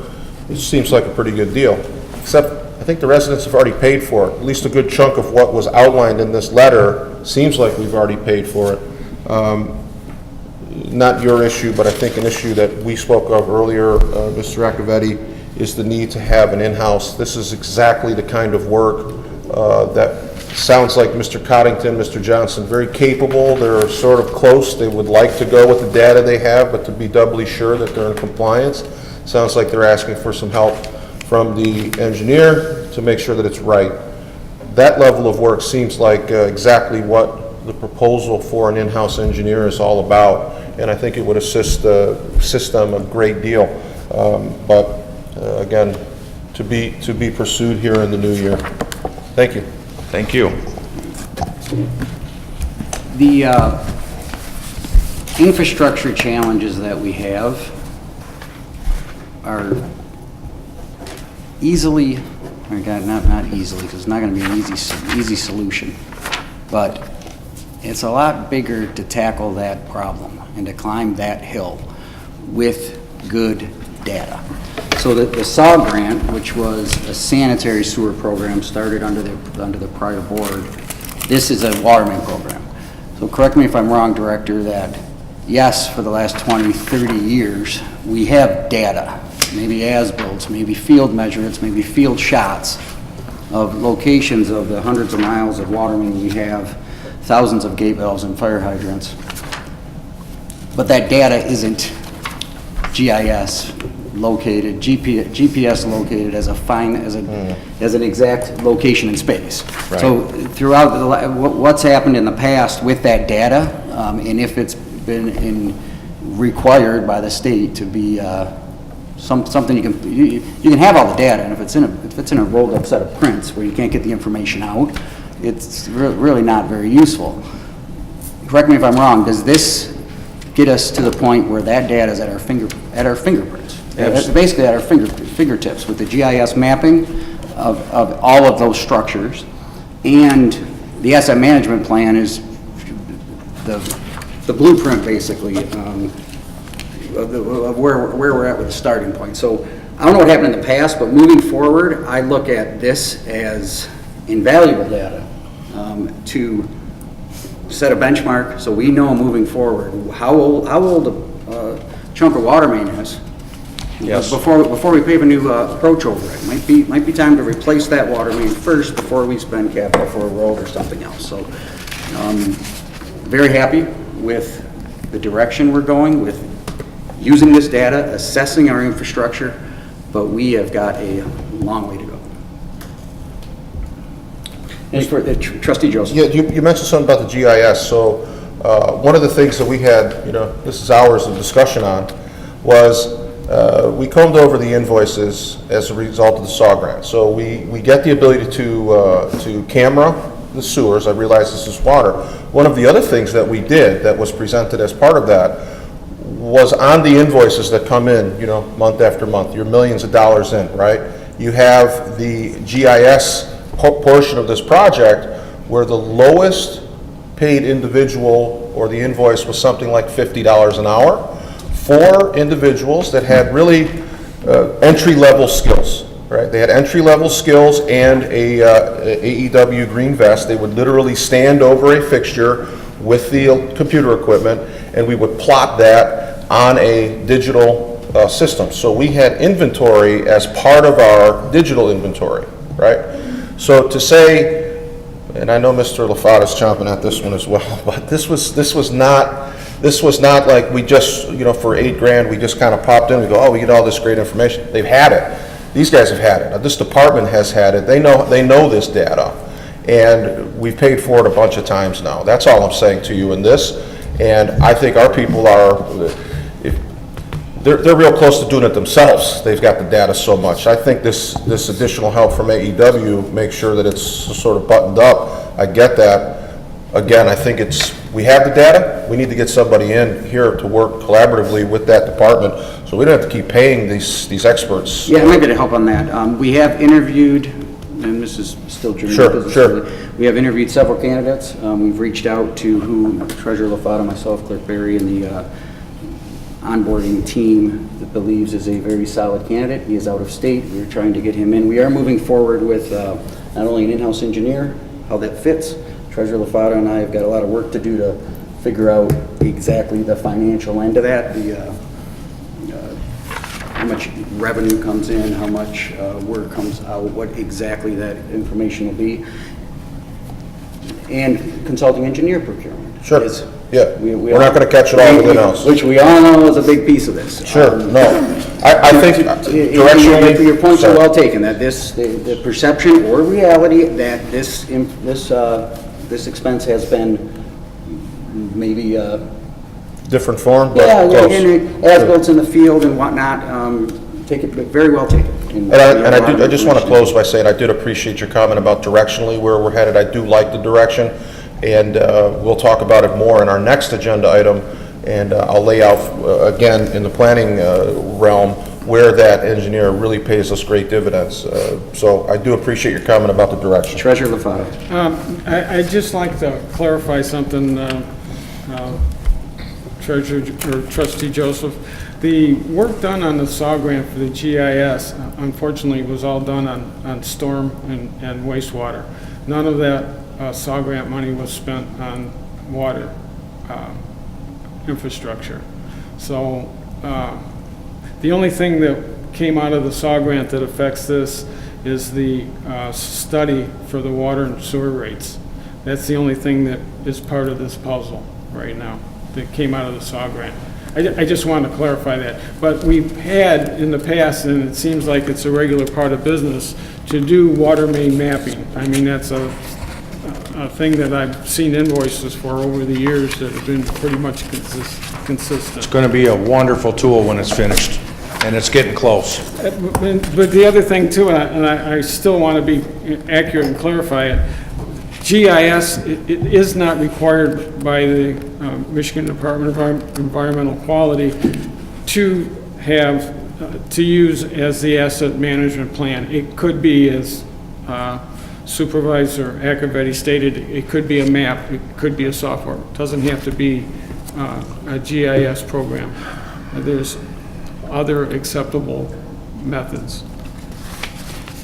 it seems like a pretty good deal. Except I think the residents have already paid for it. At least a good chunk of what was outlined in this letter seems like we've already paid for it. Not your issue, but I think an issue that we spoke of earlier, Mr. Accavetti, is the need to have an in-house. This is exactly the kind of work that sounds like Mr. Coddington, Mr. Johnson, very capable. They're sort of close. They would like to go with the data they have, but to be doubly sure that they're in compliance. Sounds like they're asking for some help from the engineer to make sure that it's right. That level of work seems like exactly what the proposal for an in-house engineer is all about, and I think it would assist them a great deal. But again, to be pursued here in the new year. Thank you. Thank you. The infrastructure challenges that we have are easily, or God, not easily, because it's not going to be an easy solution, but it's a lot bigger to tackle that problem and to climb that hill with good data. So the SAW grant, which was a sanitary sewer program started under the prior board, this is a water main program. So correct me if I'm wrong, Director, that yes, for the last 20, 30 years, we have data, maybe as-built, maybe field measurements, maybe field shots of locations of the hundreds of miles of water main we have, thousands of gate valves and fire hydrants. But that data isn't GIS located, GPS located as an exact location in space. So throughout what's happened in the past with that data, and if it's been required by the state to be something you can have all the data, and if it's in a rolled up set of prints where you can't get the information out, it's really not very useful. Correct me if I'm wrong. Does this get us to the point where that data is at our fingerprints? It's basically at our fingertips with the GIS mapping of all of those structures, and the asset management plan is the blueprint basically of where we're at with the starting point. So I don't know what happened in the past, but moving forward, I look at this as invaluable data to set a benchmark so we know moving forward how old a chunk of water main is. Yes. Before we pave a new approach over it, might be time to replace that water main first before we spend capital for a road or something else. So, very happy with the direction we're going with using this data, assessing our infrastructure, but we have got a long way to go. Trustee Joseph. Yeah, you mentioned something about the GIS. So one of the things that we had, this is hours of discussion on, was we combed over the invoices as a result of the SAW grant. So we get the ability to camera the sewers. I realize this is water. One of the other things that we did that was presented as part of that was on the invoices that come in, month after month. You're millions of dollars in, right? You have the GIS portion of this project where the lowest paid individual or the invoice was something like $50 an hour for individuals that had really entry-level skills, right? They had entry-level skills and a AEW green vest. They would literally stand over a fixture with the computer equipment, and we would plot that on a digital system. So we had inventory as part of our digital inventory, right? So to say, and I know Mr. LaFata's chomping at this one as well, but this was not like we just, for $8,000, we just kind of popped in, we go, oh, we get all this great information. They've had it. These guys have had it. Now, this department has had it. They know this data, and we've paid for it a bunch of times now. That's all I'm saying to you in this, and I think our people are, they're real close to doing it themselves. They've got the data so much. I think this additional help from AEW makes sure that it's sort of buttoned up. I get that. Again, I think we have the data. We need to get somebody in here to work collaboratively with that department so we don't have to keep paying these experts. Yeah, I'm happy to help on that. We have interviewed, and this is still germane. Sure. We have interviewed several candidates. We've reached out to Treasurer LaFata, myself, Clerk Berry, and the onboarding team that believes is a very solid candidate. He is out of state. We're trying to get him in. We are moving forward with not only an in-house engineer, how that fits. Treasurer LaFata and I have got a lot of work to do to figure out exactly the financial end of that, how much revenue comes in, how much work comes out, what exactly that information will be, and consulting engineer procurement. Sure. Yeah, we're not going to catch it all within house. Which we all know is a big piece of this. Sure, no. I think directionally. Your points are well taken, that the perception or reality that this expense has been maybe different form, but as-built in the field and whatnot, take it very well taken. And I just want to close by saying I did appreciate your comment about directionally where we're headed. I do like the direction, and we'll talk about it more in our next agenda item, and I'll lay out again in the planning realm where that engineer really pays us great dividends. So I do appreciate your comment about the direction. Treasurer LaFata. I'd just like to clarify something, Treasurer or Trustee Joseph. The work done on the SAW grant for the GIS, unfortunately, was all done on storm and wastewater. None of that SAW grant money was spent on water. infrastructure. So the only thing that came out of the SAW grant that affects this is the study for the water and sewer rates. That's the only thing that is part of this puzzle right now that came out of the SAW grant. I just wanted to clarify that. But we've had in the past, and it seems like it's a regular part of business, to do water main mapping. I mean, that's a thing that I've seen invoices for over the years that have been pretty much consistent. It's going to be a wonderful tool when it's finished, and it's getting close. But the other thing too, and I still want to be accurate and clarify it, GIS it is not required by the Michigan Department of Environmental Quality to have, to use as the asset management plan. It could be, as Supervisor Accavetti stated, it could be a map, it could be a software. It doesn't have to be a GIS program. There's other acceptable methods.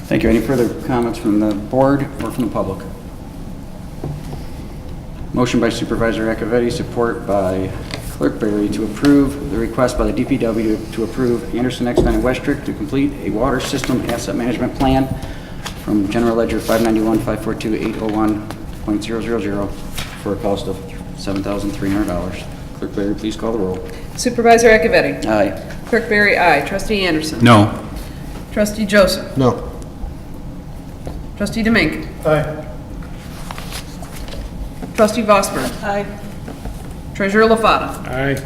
Thank you. Any further comments from the board or from the public? Motion by Supervisor Accavetti, support by Clerk Berry to approve the request by the DPW to approve Anderson Extended Westrick to complete a water system asset management plan from General Ledger 591-542-801.000 for a cost of $7,300. Clerk Berry, please call the roll. Supervisor Accavetti? Aye. Clerk Berry, aye. Trustee Anderson? No. Trustee Joseph? No. Trustee Demink? Aye. Trustee Vosper? Aye. Treasurer LaFata? Aye.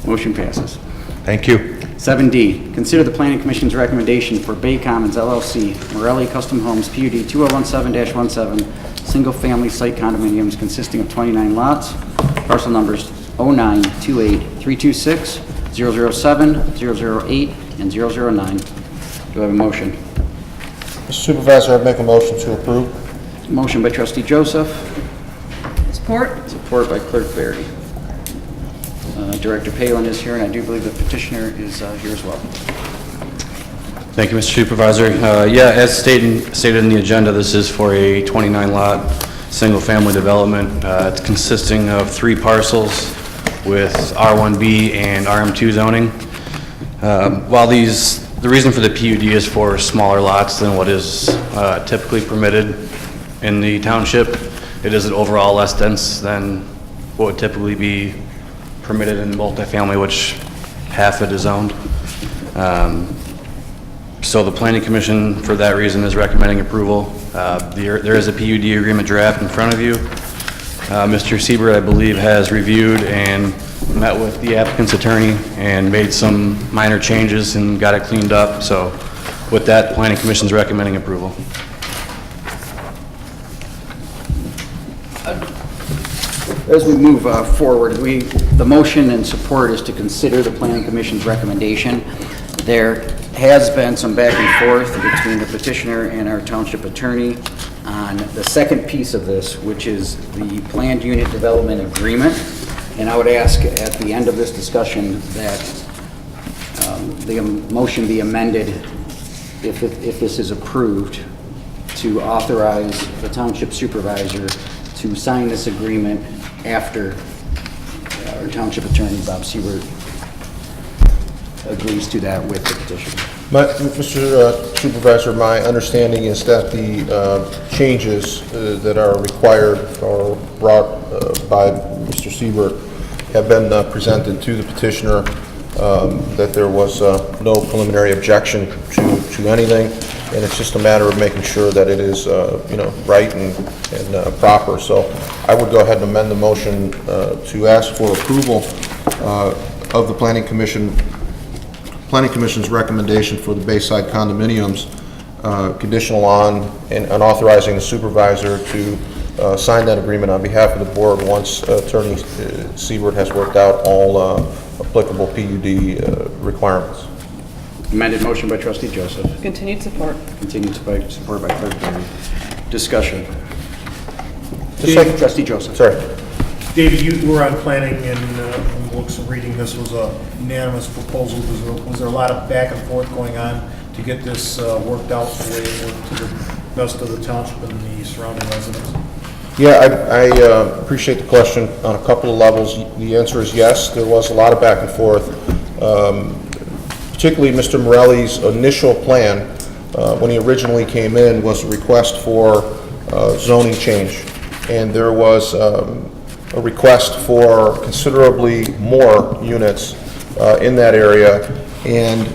Motion passes. Thank you. 7D, consider the Planning Commission's recommendation for Bay Commons LLC, Morelli Custom Homes, PUD 2017-17, single-family site condominiums consisting of 29 lots, parcel numbers 0928-326, 007, 008, and 009. Do I have a motion? Mr. Supervisor, I'd make a motion to approve. Motion by Trustee Joseph, Support? support by Clerk Berry. Director Palin is here, and I do believe the petitioner is here as well. Thank you, Mr. Supervisor. Yeah, as stated in the agenda, this is for a 29-lot, single-family development. It's consisting of 3 parcels with R1B and RM2 zoning. While the reason for the PUD is for smaller lots than what is typically permitted in the township, it is overall less dense than what would typically be permitted in multifamily, which half it is owned. So the Planning Commission, for that reason, is recommending approval. There is a PUD agreement draft in front of you. Mr. Siebert, I believe, has reviewed and met with the applicant's attorney and made some minor changes and got it cleaned up. So with that, Planning Commission is recommending approval. As we move forward, the motion and support is to consider the Planning Commission's recommendation. There has been some back and forth between the petitioner and our township attorney on the second piece of this, which is the planned unit development agreement. And I would ask at the end of this discussion that the motion be amended, if this is approved, to authorize the township supervisor to sign this agreement after our township attorney, Bob Siebert, agrees to that with the petition. Mr. Supervisor, my understanding is that the changes that are required or brought by Mr. Siebert have been presented to the petitioner, that there was no preliminary objection to anything, and it's just a matter of making sure that it is, right and proper. So I would go ahead and amend the motion to ask for approval of the Planning Commission's recommendation for the Bayside condominiums, conditional on and authorizing the supervisor to sign that agreement on behalf of the board once Attorney Siebert has worked out all applicable PUD requirements. Amended motion by trustee Joseph. Continued support. Continued support by clerk Barry. Discussion. Just like trustee Joseph. Sorry. David, you were on planning, and from the looks of reading, this was a unanimous proposal. Was there a lot of back and forth going on to get this worked out the way it worked to the best of the township and the surrounding residents? Yeah, I appreciate the question on a couple of levels. The answer is yes, there was a lot of back and forth. Particularly Mr. Morelli's initial plan, when he originally came in, was a request for zoning change. And there was a request for considerably more units in that area. And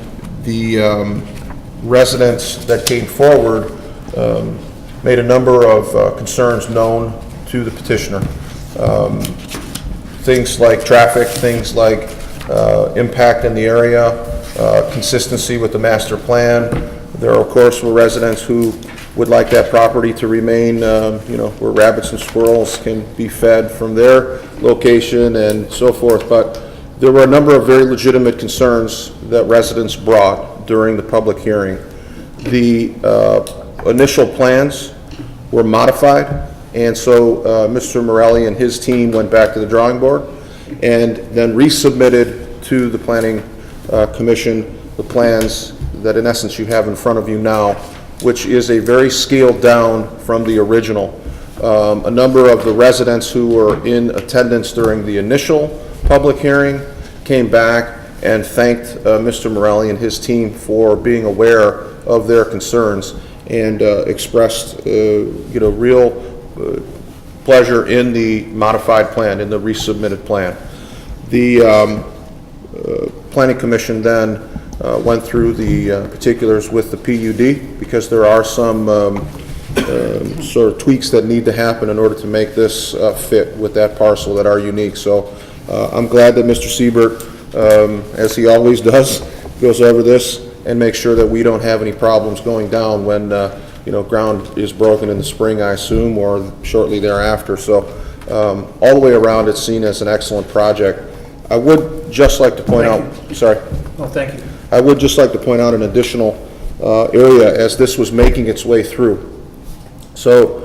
the residents that came forward made a number of concerns known to the petitioner. Things like traffic, things like impact in the area, consistency with the master plan. There, of course, were residents who would like that property to remain, where rabbits and squirrels can be fed from their location and so forth. But there were a number of very legitimate concerns that residents brought during the public hearing. The initial plans were modified, and so Mr. Morelli and his team went back to the drawing board and then resubmitted to the Planning Commission the plans that in essence you have in front of you now, which is a very scaled down from the original. A number of the residents who were in attendance during the initial public hearing came back and thanked Mr. Morelli and his team for being aware of their concerns and expressed real pleasure in the modified plan, in the resubmitted plan. The Planning Commission then went through the particulars with the PUD, because there are some sort of tweaks that need to happen in order to make this fit with that parcel that are unique. So I'm glad that Mr. Siebert, as he always does, goes over this and makes sure that we don't have any problems going down when ground is broken in the spring, I assume, or shortly thereafter. So all the way around, it's seen as an excellent project. I would just like to point out, sorry. No, thank you. I would just like to point out an additional area as this was making its way through. So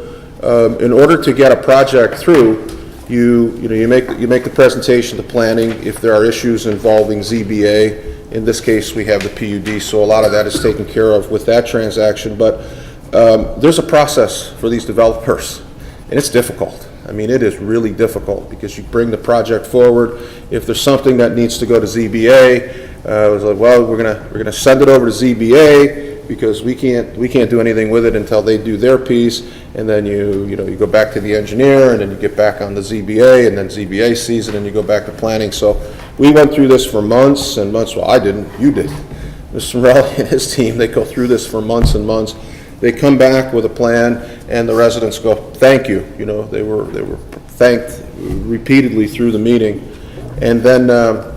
in order to get a project through, you make the presentation to planning. If there are issues involving ZBA, in this case we have the PUD, so a lot of that is taken care of with that transaction. But there's a process for these developers, and it's difficult. I mean, it is really difficult because you bring the project forward. If there's something that needs to go to ZBA, it was like, well, we're gonna send it over to ZBA because we can't do anything with it until they do their piece. And then you go back to the engineer, and then you get back on the ZBA, and then ZBA sees it, and you go back to planning. So we went through this for months and months. Well, I didn't. You did. Mr. Morelli and his team, they go through this for months and months. They come back with a plan, and the residents go, thank you. They were thanked repeatedly through the meeting. And then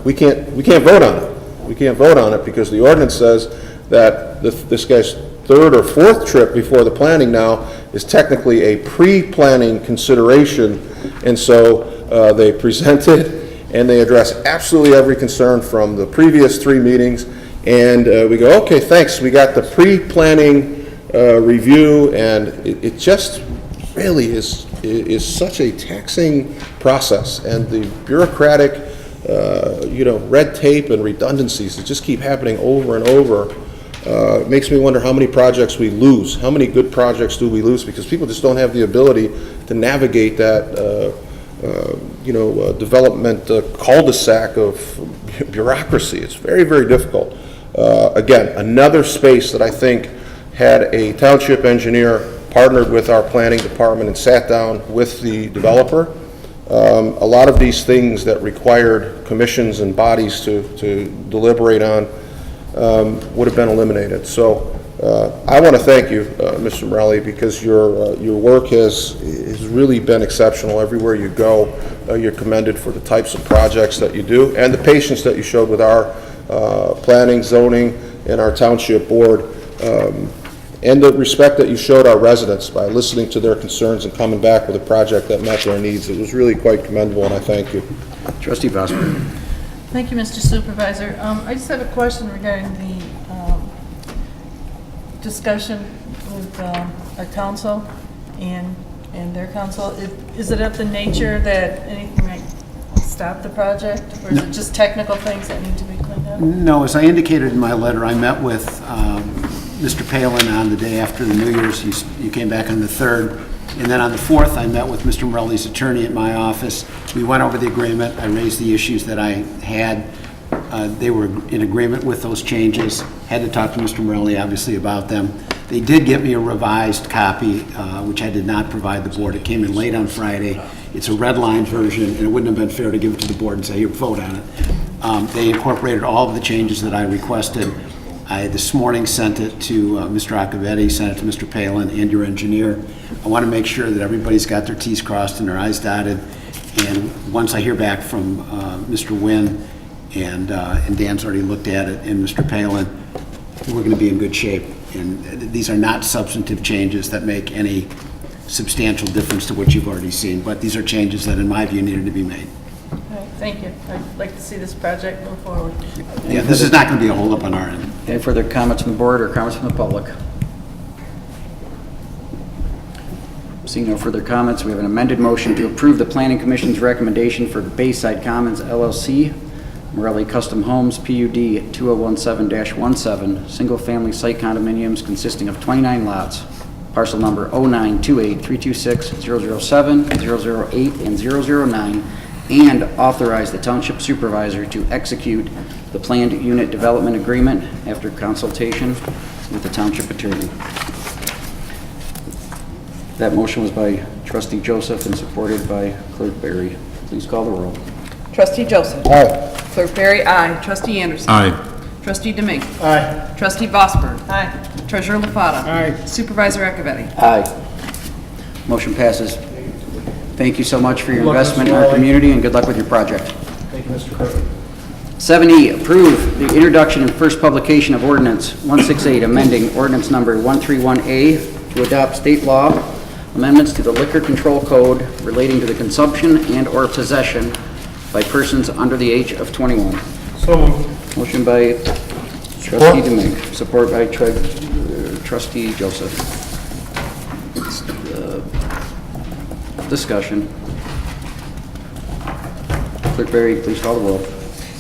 we can't vote on it. We can't vote on it because the ordinance says that this guy's third or fourth trip before the planning now is technically a pre-planning consideration. And so they present it, and they address absolutely every concern from the previous 3 meetings. And we go, okay, thanks. We got the pre-planning review, and it just really is such a taxing process, and the bureaucratic red tape and redundancies that just keep happening over and over. It makes me wonder how many projects we lose. How many good projects do we lose because people just don't have the ability to navigate that development cul-de-sac of bureaucracy. It's very, very difficult. Again, another space that I think had a township engineer partnered with our planning department and sat down with the developer. A lot of these things that required commissions and bodies to deliberate on would have been eliminated. So I want to thank you, Mr. Morelli, because your work has really been exceptional. Everywhere you go, you're commended for the types of projects that you do and the patience that you showed with our planning, zoning, and our township board. And the respect that you showed our residents by listening to their concerns and coming back with a project that met their needs. It was really quite commendable, and I thank you. Trustee Vosper. Thank you, Mr. Supervisor. I just have a question regarding the discussion with our council and their council. Is it of the nature that anything might stop the project? Or is it just technical things that need to be cleaned up? No, as I indicated in my letter, I met with Mr. Palin on the day after the New Year's. You came back on the 3rd. And then on the 4th, I met with Mr. Morelli's attorney at my office. We went over the agreement. I raised the issues that I had. They were in agreement with those changes. Had to talk to Mr. Morelli, obviously, about them. They did get me a revised copy, which I did not provide the board. It came in late on Friday. It's a red-line version, and it wouldn't have been fair to give it to the board and say, here, vote on it. They incorporated all of the changes that I requested. I this morning sent it to Mr. Accavetti, sent it to Mr. Palin and your engineer. I want to make sure that everybody's got their T's crossed and their I's dotted. And once I hear back from Mr. Wynn, and Dan's already looked at it, and Mr. Palin, we're going to be in good shape. And these are not substantive changes that make any substantial difference to what you've already seen, but these are changes that, in my view, needed to be made. All right, thank you. I'd like to see this project move forward. Yeah, this is not going to be a holdup on our end. Any further comments from the board or comments from the public? Seeing no further comments, we have an amended motion to approve the Planning Commission's recommendation for Bayside Commons LLC, Morelli Custom Homes, PUD 2017-17, single-family site condominiums consisting of 29 lots, parcel number 0928-326-007, 008, and 009, and authorize the Township Supervisor to execute the planned unit development agreement after consultation with the Township Attorney. That motion was by Trustee Joseph and supported by Clerk Barry. Please call the roll. Trustee Joseph. Aye. Clerk Barry, aye. Trustee Anderson. Aye. Trustee Domingue. Aye. Trustee Vosper. Aye. Treasurer Lafata. Aye. Supervisor Accavetti. Aye. Motion passes. Thank you so much for your Good luck, investment in Mr. our Rowley. community, and good luck with your project. Thank you, Mr. Clerk. 7E, approve the introduction and first publication of ordinance 168, amending ordinance number 131A to adopt state law amendments to the Liquor Control Code relating to the consumption and/or possession by persons under the age of 21. So moved. Motion by Trustee Domingue, support by Trustee Joseph. Discussion. Clerk Barry, please call the roll.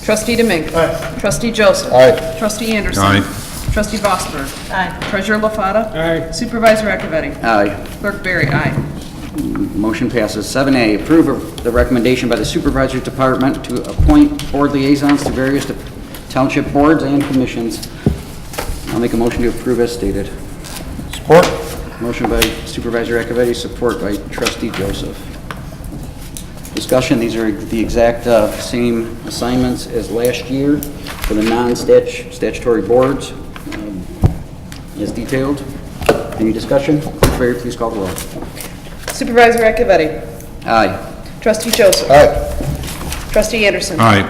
Trustee Domingue. Aye. Trustee Joseph. Aye. Trustee Anderson. Aye. Trustee Vosper. Aye. Treasurer Lafata. Aye. Supervisor Accavetti. Aye. Clerk Barry, aye. Motion passes. 7A, approve of the recommendation by the Supervisor's Department to appoint board liaisons to various township boards and commissions. I'll make a motion to approve as stated. Support. Motion by Supervisor Accavetti, support by Trustee Joseph. Discussion, these are the exact same assignments as last year for the non-statutory boards, as detailed. Any discussion? Clerk Barry, please call the roll. Supervisor Accavetti. Aye. Trustee Joseph. Aye. Trustee Anderson. Aye.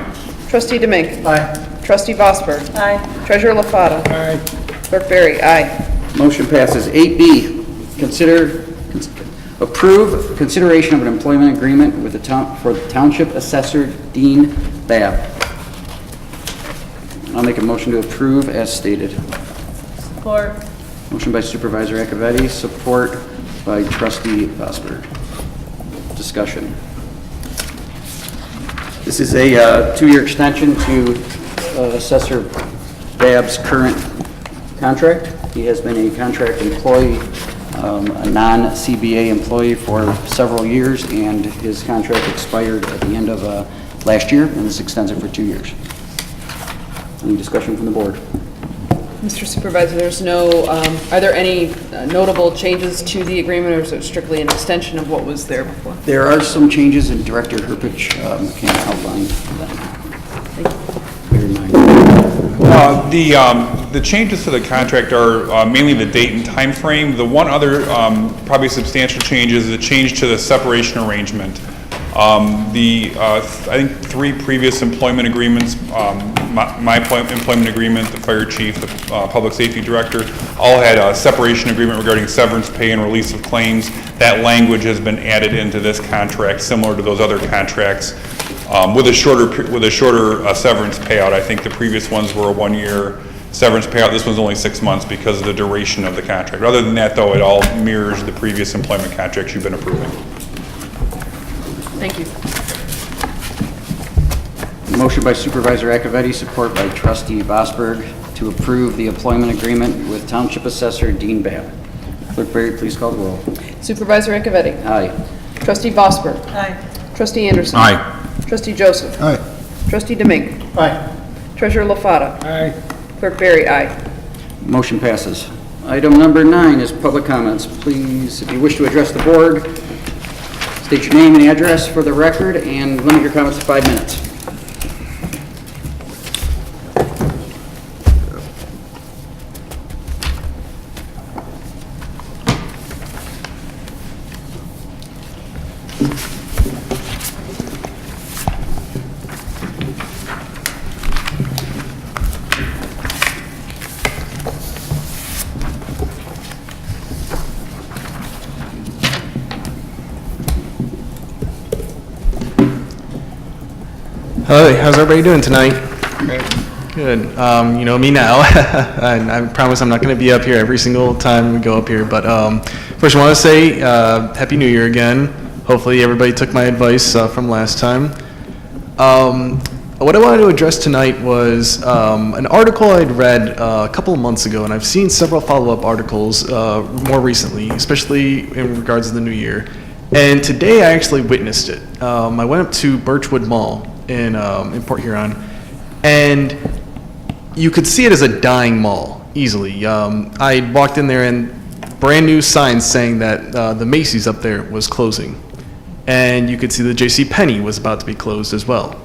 Trustee Domingue. Aye. Trustee Vosper. Aye. Treasurer Lafata. Aye. Clerk Barry, aye. Motion passes. 8B, approve consideration of an employment agreement with for the Township Assessor Dean Babb. I'll make a motion to approve as stated. Support. Motion by Supervisor Accavetti, support by Trustee Vosper. Discussion. This is a two-year extension to Assessor Babb's current contract. He has been a contract employee, a non-CBA employee for several years, and his contract expired at the end of last year, and this extends it for 2 years. Any discussion from the board? Mr. Supervisor, there's no, are there any notable changes to the agreement, or is it strictly an extension of what was there before? There are some changes, and Director Herpich can outline them. Bear in mind. The changes to the contract are mainly the date and time frame. The one other probably substantial change is the change to the separation arrangement. I think 3 previous employment agreements, my employment agreement, the fire chief, the public safety director, all had a separation agreement regarding severance pay and release of claims. That language has been added into this contract, similar to those other contracts, with a shorter severance payout. I think the previous ones were a 1 year, severance payout. This one's only 6 months because of the duration of the contract. Other than that, though, it all mirrors the previous employment contracts you've been approving. Thank you. Motion by Supervisor Akavetti, support by Trustee Vosberg to approve the employment agreement with Township Assessor Dean Babb. Clerk Berry, please call the roll. Supervisor Akavetti. Aye. Trustee Vosberg. Aye. Trustee Anderson. Aye. Trustee Joseph. Aye. Trustee Demink. Aye. Treasurer LaFata. Aye. Clerk Berry, aye. Motion passes. Item number 9 is public comments. Please, if you wish to address the board, state your name and address for the record and limit your comments to 5 minutes. Hello, how's everybody doing tonight? Good. You know me now. I promise I'm not going to be up here every single time we go up here. But first, I want to say Happy New Year again. Hopefully, everybody took my advice from last time. What I wanted to address tonight was an article I'd read a couple of months ago, and I've seen several follow-up articles more recently, especially in regards to the new year. And today, I actually witnessed it. I went up to Birchwood Mall in Port Huron, and you could see it as a dying mall easily. I walked in there and brand new signs saying that the Macy's up there was closing, and you could see the JCPenney was about to be closed as well.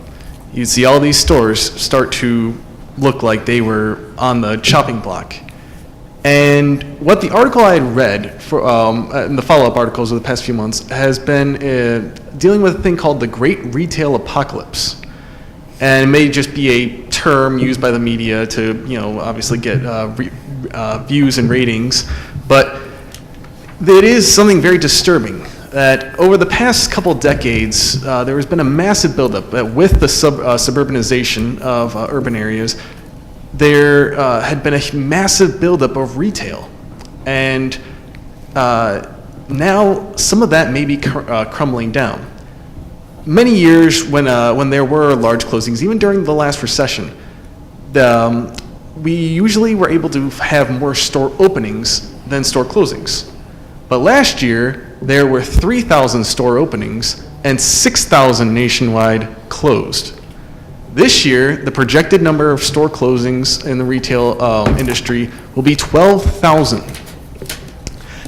You'd see all these stores start to look like they were on the chopping block. And what the article I had read for in the follow-up articles of the past few months has been dealing with a thing called the Great Retail Apocalypse. And it may just be a term used by the media to, you know, obviously get views and ratings, but it is something very disturbing that over the past couple decades, there has been a massive buildup with the suburbanization of urban areas. There had been a massive buildup of retail, and now some of that may be crumbling down. Many years when there were large closings, even during the last recession, we usually were able to have more store openings than store closings. But last year, there were 3,000 store openings and 6,000 nationwide closed. This year, the projected number of store closings in the retail industry will be 12,000.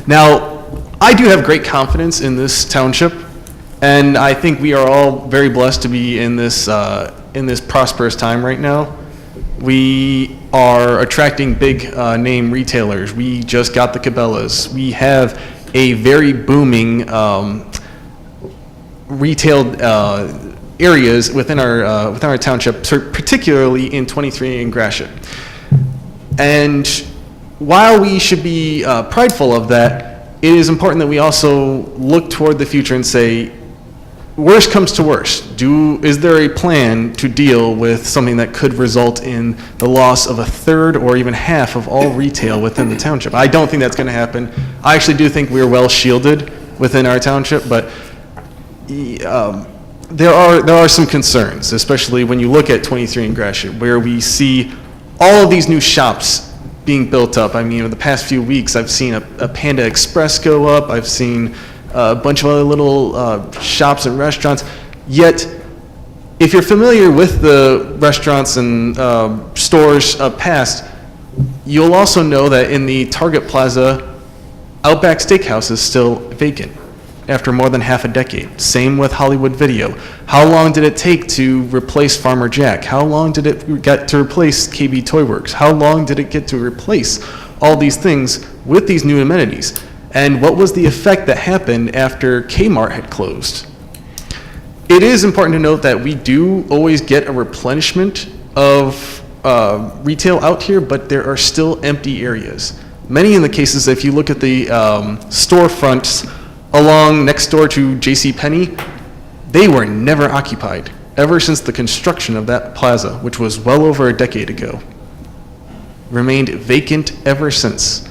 Now, I do have great confidence in this township, and I think we are all very blessed to be in this prosperous time right now. We are attracting big name retailers. We just got the Cabela's. We have a very booming retail areas within our township, particularly in 23 and Gratiot. And while we should be prideful of that, it is important that we also look toward the future and say, worst comes to worst. Is there a plan to deal with something that could result in the loss of a third or even half of all retail within the township? I don't think that's going to happen. I actually do think we're well shielded within our township, but there are some concerns, especially when you look at 23 and Gratiot, where we see all of these new shops being built up. I mean, in the past few weeks, I've seen a Panda Express go up. I've seen a bunch of other little shops and restaurants. Yet, if you're familiar with the restaurants and stores past, you'll also know that in the Target Plaza, Outback Steakhouse is still vacant after more than half a decade. Same with Hollywood Video. How long did it take to replace Farmer Jack? How long did it get to replace KB Toy Works? How long did it get to replace all these things with these new amenities? And what was the effect that happened after Kmart had closed? It is important to note that we do always get a replenishment of retail out here, but there are still empty areas. Many in the cases, if you look at the storefronts along next door to JCPenney, they were never occupied ever since the construction of that plaza, which was well over a decade ago. remained vacant ever since.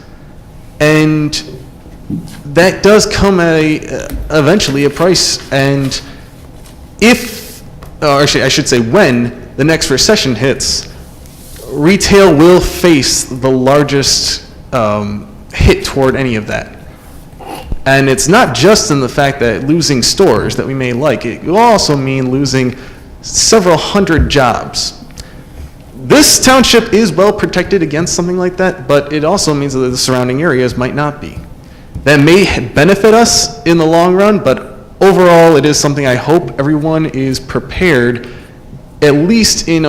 And that does come at eventually a price. And actually I should say when the next recession hits, retail will face the largest hit toward any of that. And it's not just in the fact that losing stores that we may like, it will also mean losing several hundred jobs. This township is well protected against something like that, but it also means that the surrounding areas might not be. That may benefit us in the long run, but overall it is something I hope everyone is prepared, at least in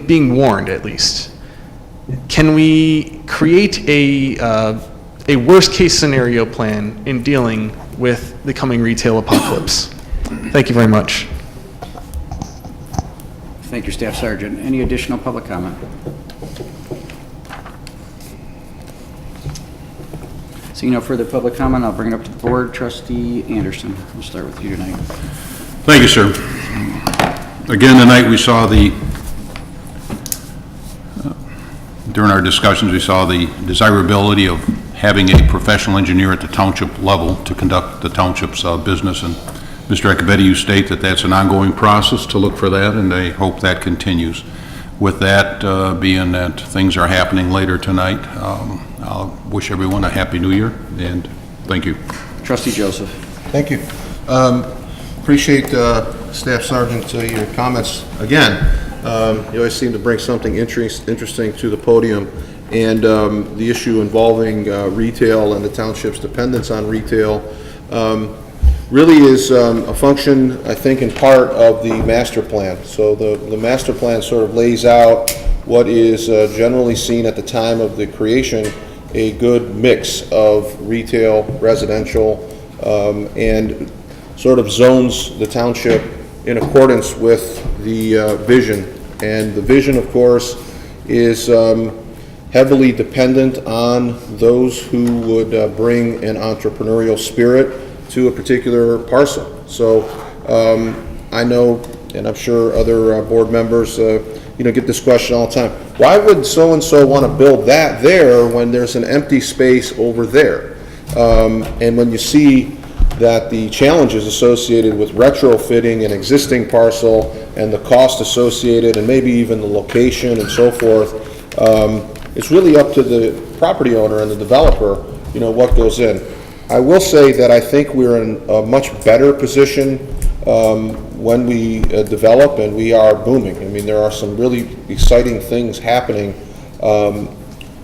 being warned at least. Can we create a worst case scenario plan in dealing with the coming retail apocalypse? Thank you very much. Thank you, Staff Sergeant. Any additional public comment? Seeing no further public comment, I'll bring it up to the board. Trustee Anderson, we'll start with you tonight. Thank you, sir. Again, tonight we saw during our discussions, we saw the desirability of having a professional engineer at the township level to conduct the township's business. And Mr. Ecobetti, you state that that's an ongoing process to look for that, and I hope that continues. With that being that things are happening later tonight, I'll wish everyone a happy new year, and thank you. Trustee Joseph. Thank you. Appreciate Staff Sergeant your comments. Again, you always seem to bring something interesting to the podium, and the issue involving retail and the township's dependence on retail really is a function, I think, in part of the master plan. So the master plan sort of lays out what is generally seen at the time of the creation, a good mix of retail, residential, and sort of zones the township in accordance with the vision. And the vision, of course, is heavily dependent on those who would bring an entrepreneurial spirit to a particular parcel. So I know, and I'm sure other board members get this question all the time. Why would so-and-so want to build that there when there's an empty space over there? And when you see that the challenges associated with retrofitting an existing parcel and the cost associated and maybe even the location and so forth, it's really up to the property owner and the developer, what goes in. I will say that I think we're in a much better position when we develop, and we are booming. I mean, there are some really exciting things happening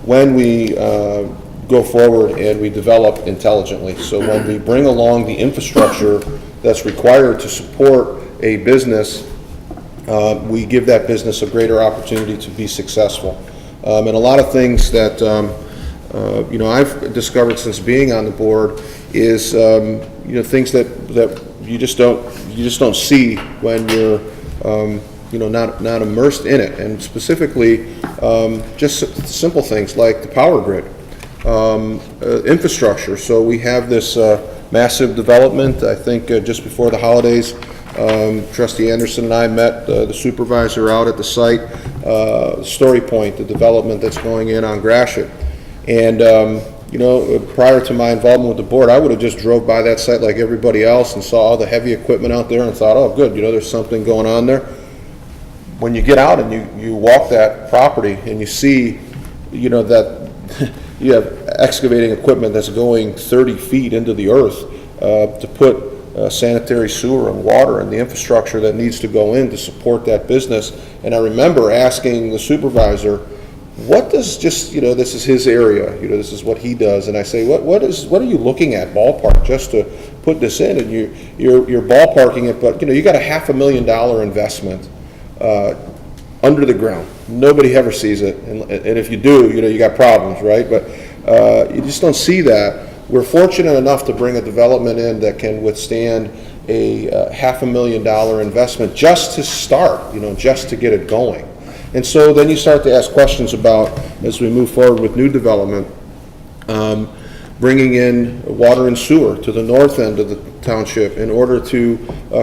when we go forward and we develop intelligently. So when we bring along the infrastructure that's required to support a business, we give that business a greater opportunity to be successful. And a lot of things that I've discovered since being on the board is things that you just don't see when you're not immersed in it, and specifically just simple things like the power grid, infrastructure. So we have this massive development. I think just before the holidays, Trustee Anderson and I met the supervisor out at the site, Story Point, the development that's going in on Gratiot. And, prior to my involvement with the board, I would have just drove by that site like everybody else and saw all the heavy equipment out there and thought, oh, good, there's something going on there. When you get out and you walk that property and you see, that you have excavating equipment that's going 30 feet into the earth to put sanitary sewer and water and the infrastructure that needs to go in to support that business. And I remember asking the supervisor, what does this is his area, this is what he does, and I say, what are you looking at ballpark just to put this in? And you're ballparking it, but you got a $500,000 investment under the ground. Nobody ever sees it, and if you do, you got problems, right? But you just don't see that. We're fortunate enough to bring a development in that can withstand a $500,000 investment just to start, just to get it going. And so then you start to ask questions about, as we move forward with new development, bringing in water and sewer to the north end of township in order to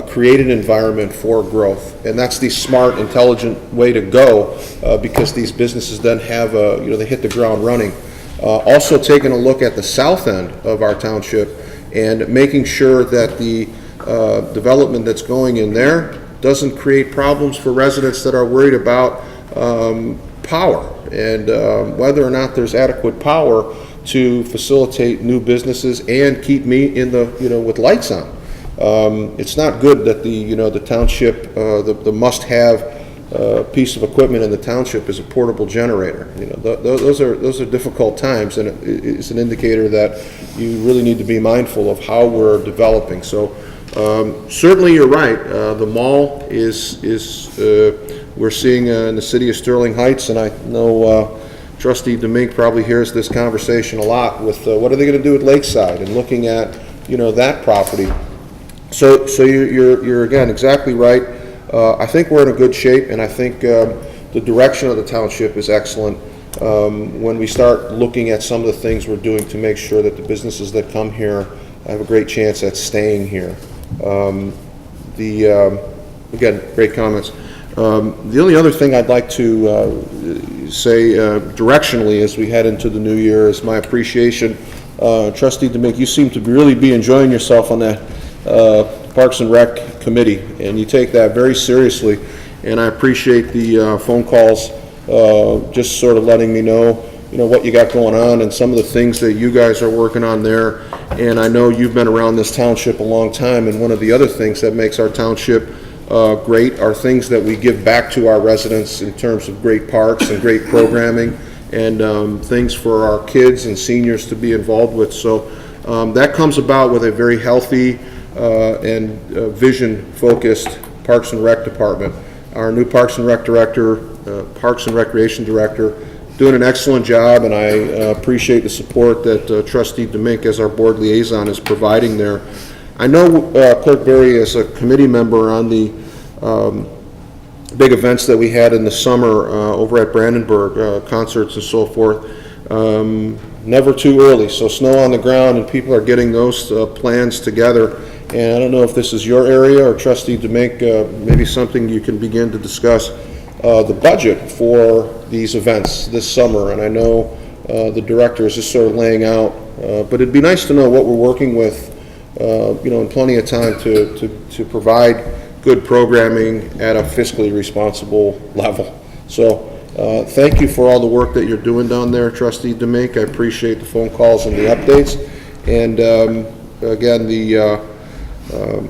create an environment for growth. And that's the smart, intelligent way to go because these businesses then have, they hit the ground running. Also taking a look at the south end of our township and making sure that the development that's going in there doesn't create problems for residents that are worried about power and whether or not there's adequate power to facilitate new businesses and keep me in the, with lights on. It's not good that the township, the must-have piece of equipment in the township is a portable generator. Those are difficult times, and it's an indicator that you really need to be mindful of how we're developing. So certainly you're right. The mall is we're seeing in the city of Sterling Heights, and I know Trustee Demink probably hears this conversation a lot with what are they going to do with Lakeside and looking at that property. So you're again exactly right. I think we're in a good shape, and I think the direction of the township is excellent when we start looking at some of the things we're doing to make sure that the businesses that come here have a great chance at staying here. Again, great comments. The only other thing I'd like to say directionally as we head into the new year is my appreciation. Trustee Demink, you seem to really be enjoying yourself on that Parks and Rec committee, and you take that very seriously, and I appreciate the phone calls just sort of letting me know what you got going on and some of the things that you guys are working on there. And I know you've been around this township a long time, and one of the other things that makes our township great are things that we give back to our residents in terms of great parks and great programming and things for our kids and seniors to be involved with. So that comes about with a very healthy and vision-focused Parks and Rec department. Our new Parks and Rec director, Parks and Recreation director, doing an excellent job, and I appreciate the support that Trustee Demink as our board liaison is providing there. I know Clerk Berry is a committee member on the big events that we had in the summer over at Brandenburg, concerts and so forth. Never too early, so snow on the ground and people are getting those plans together. And I don't know if this is your area or Trustee Demink, maybe something you can begin to discuss the budget for these events this summer. And I know the director is just sort of laying out, but it'd be nice to know what we're working with, in plenty of time to provide good programming at a fiscally responsible level. So thank you for all the work that you're doing down there, Trustee Demink. I appreciate the phone calls and the updates. And again, the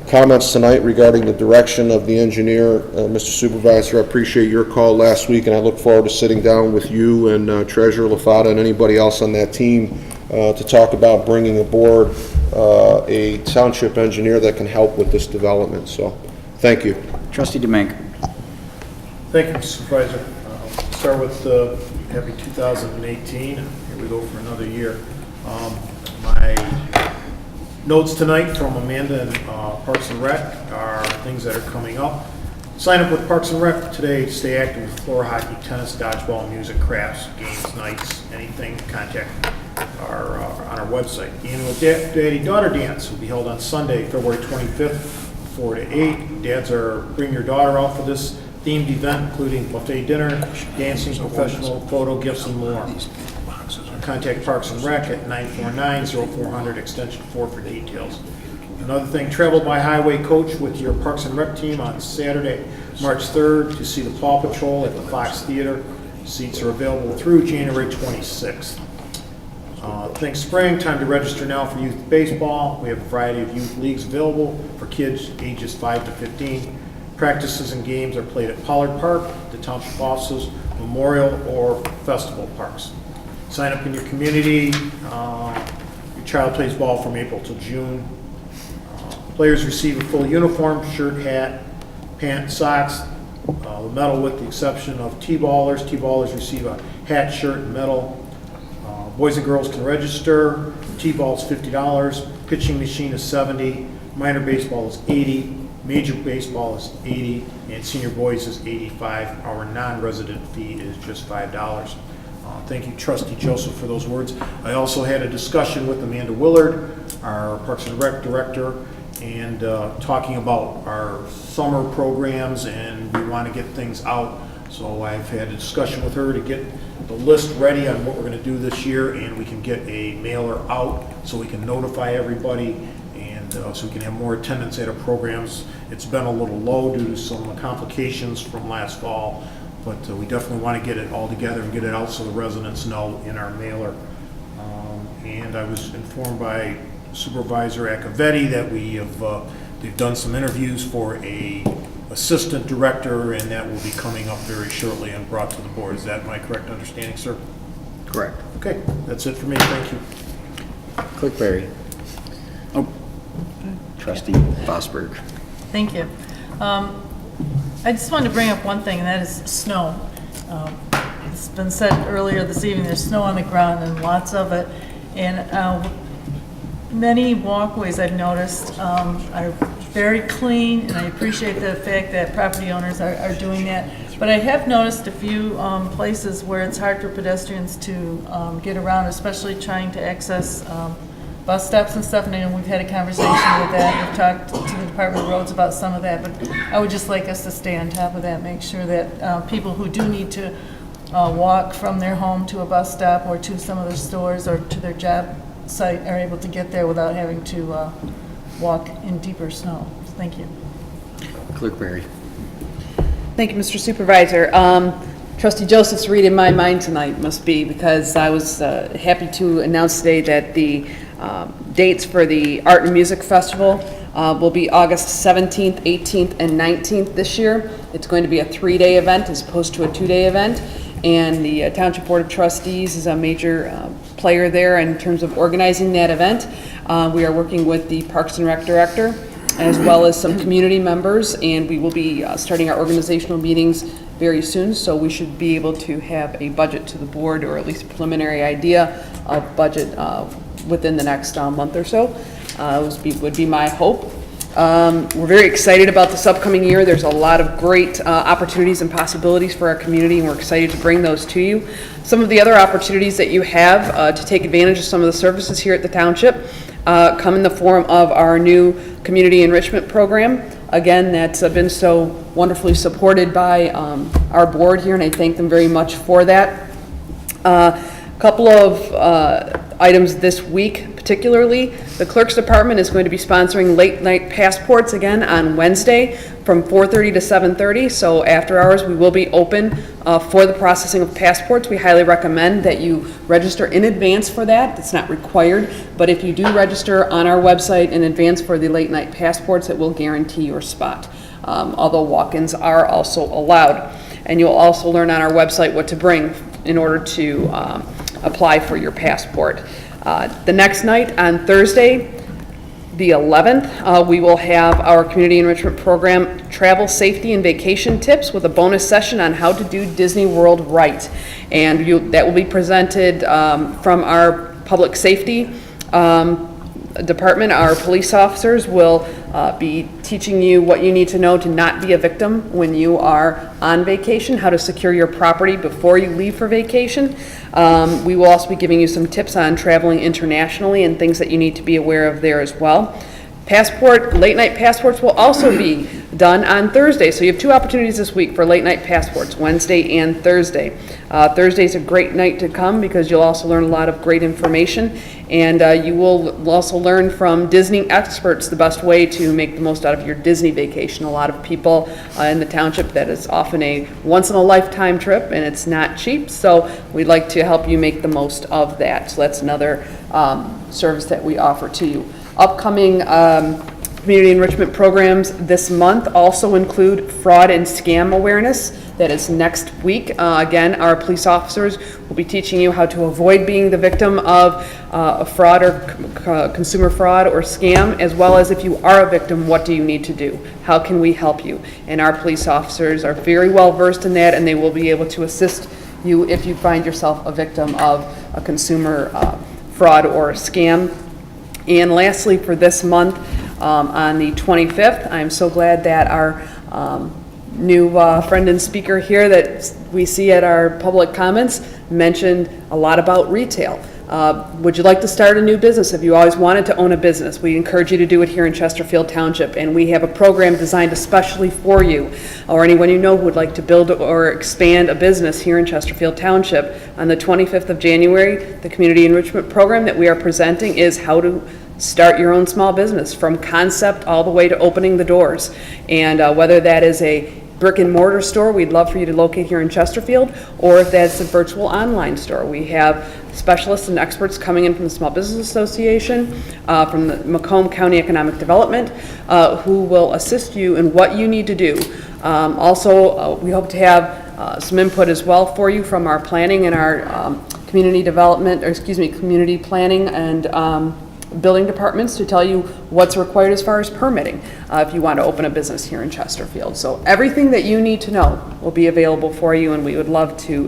comments tonight regarding the direction of the engineer, Mr. Supervisor, I appreciate your call last week, and I look forward to sitting down with you and Treasurer LaFata and anybody else on that team to talk about bringing aboard a township engineer that can help with this development. So, thank you. Trustee Demink. Thank you, Mr. Supervisor. Start with happy 2018. Here we go for another year. My notes tonight from Amanda and Parks and Rec are things that are coming up. Sign up with Parks and Rec today to stay active with floor hockey, tennis, dodgeball, music, crafts, games, nights, anything. Contact our on our website. The annual Daddy-Daughter Dance will be held on Sunday, February 25th, 4 to 8. Dads bring your daughter out for this themed event, including buffet dinner, dancing, professional photo, gifts, and more. Contact Parks and Rec at 949-0400 extension 4 for details. Another thing, travel by highway coach with your Parks and Rec team on Saturday, March 3rd to see the Paw Patrol at the Fox Theater. Seats are available through January 26th. Thanks spring, time to register now for youth baseball. We have a variety of youth leagues available for kids ages 5 to 15. Practices and games are played at Pollard Park, the township offices, Memorial, or Festival Parks. Sign up in your community. Your child plays ball from April to June. Players receive a full uniform, shirt, hat, pants, socks, the medal with the exception of T-ballers. T-ballers receive a hat, shirt, and medal. Boys and girls can register. T-ball's $50. Pitching machine is $70. Minor baseball is $80. Major baseball is $80. And senior boys is $85. Our non-resident fee is just $5. Thank you, Trustee Joseph, for those words. I also had a discussion with Amanda Willard, our Parks and Rec Director, and talking about our summer programs, and we want to get things out. So I've had a discussion with her to get the list ready on what we're going to do this year, and we can get a mailer out so we can notify everybody, and so we can have more attendance at our programs. It's been a little low due to some complications from last fall, but we definitely want to get it all together and get it out so the residents know in our mailer. And I was informed by Supervisor Accavetti that we have they've done some interviews for a assistant director, and that will be coming up very shortly and brought to the board. Is that my correct understanding, sir? Correct. Okay, that's it for me. Thank you. Clerk Barry. Oh, Trustee Fosberg. Thank you. I just wanted to bring up one thing, and that is snow. It's been said earlier this evening, there's snow on the ground and lots of it. And many walkways I've noticed are very clean, and I appreciate the fact that property owners are doing that. But I have noticed a few places where it's hard for pedestrians to get around, especially trying to access bus stops and stuff. And I know we've had a conversation with that. We've talked to the Department of Roads about some of that, but I would just like us to stay on top of that, make sure that people who do need to walk from their home to a bus stop or to some of their stores or to their job site are able to get there without having to walk in deeper snow. Thank you. Clerk Barry. Thank you, Mr. Supervisor. Trustee Joseph's reading my mind tonight must be, because I was happy to announce today that the dates for the Art and Music Festival will be August 17th, 18th, and 19th this year. It's going to be a 3-day event as opposed to a 2-day event, and the Township Board of Trustees is a major player there in terms of organizing that event. We are working with the Parks and Rec Director as well as some community members, and we will be starting our organizational meetings very soon, so we should be able to have a budget to the board, or at least a preliminary idea of budget within the next month or so. Would be my hope. We're very excited about this upcoming year. There's a lot of great opportunities and possibilities for our community, and we're excited to bring those to you. Some of the other opportunities that you have to take advantage of some of the services here at the township come in the form of our new community enrichment program. Again, that's been so wonderfully supported by our board here, and I thank them very much for that. Couple of items this week, particularly. The Clerk's Department is going to be sponsoring late night passports again on Wednesday from 4:30 to 7:30. So after hours, we will be open for the processing of passports. We highly recommend that you register in advance for that. It's not required, but if you do register on our website in advance for the late night passports, it will guarantee your spot, although walk-ins are also allowed. And you'll also learn on our website what to bring in order to apply for your passport. The next night, on Thursday, the 11th, we will have our community enrichment program, Travel Safety and Vacation Tips, with a bonus session on how to do Disney World right. And that will be presented from our public safety department. Our police officers will be teaching you what you need to know to not be a victim when you are on vacation, how to secure your property before you leave for vacation. We will also be giving you some tips on traveling internationally and things that you need to be aware of there as well. Late night passports will also be done on Thursday. So you have two opportunities this week for late night passports, Wednesday and Thursday. Thursday's a great night to come because you'll also learn a lot of great information, and you will also learn from Disney experts the best way to make the most out of your Disney vacation. A lot of people in the township, that is often a once-in-a-lifetime trip, and it's not cheap, so we'd like to help you make the most of that. So that's another service that we offer to you. Upcoming community enrichment programs this month also include fraud and scam awareness. That is next week. Again, our police officers will be teaching you how to avoid being the victim of a fraud or consumer fraud or scam, as well as if you are a victim, what do you need to do? How can we help you? And our police officers are very well versed in that, and they will be able to assist you if you find yourself a victim of a consumer fraud or scam. And lastly, for this month, on the 25th, I'm so glad that our new friend and speaker here that we see at our public comments mentioned a lot about retail. Would you like to start a new business? Have you always wanted to own a business? We encourage you to do it here in Chesterfield Township, and we have a program designed especially for you or anyone you know who would like to build or expand a business here in Chesterfield Township. On the 25th of January, the Community Enrichment Program that we are presenting is how to start your own small business from concept all the way to opening the doors. And whether that is a brick and mortar store we'd love for you to locate here in Chesterfield, or if that's a virtual online store. We have specialists and experts coming in from the Small Business Association, from the Macomb County Economic Development, who will assist you in what you need to do. Also, we hope to have some input as well for you from our planning and our community development, or excuse me, community planning and building departments to tell you what's required as far as permitting if you want to open a business here in Chesterfield. So everything that you need to know will be available for you, and we would love to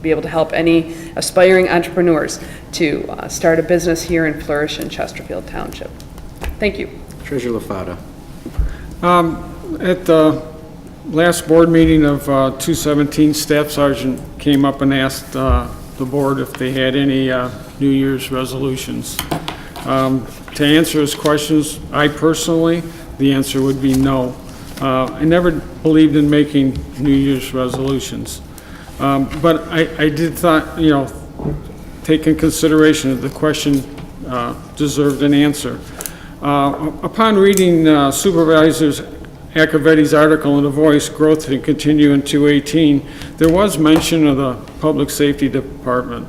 be able to help any aspiring entrepreneurs to start a business here and flourish in Chesterfield Township. Thank you. Treasurer LaFata. At the last board meeting of 217, Staff Sergeant came up and asked the board if they had any New Year's resolutions. To answer his questions, I personally, the answer would be no. I never believed in making New Year's resolutions. But I did thought, take in consideration that the question deserved an answer. Upon reading Supervisor Accavetti's article in The Voice, Growth to Continue in 2018, there was mention of the Public Safety Department.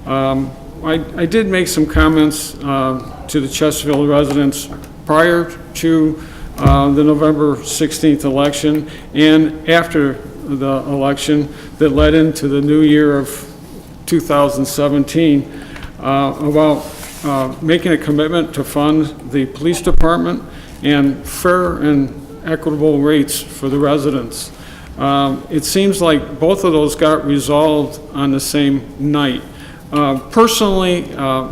I did make some comments to the Chesterfield residents prior to the November 16th election and after the election that led into the new year of 2017 about making a commitment to fund the police department and fair and equitable rates for the residents. It seems like both of those got resolved on the same night. Personally,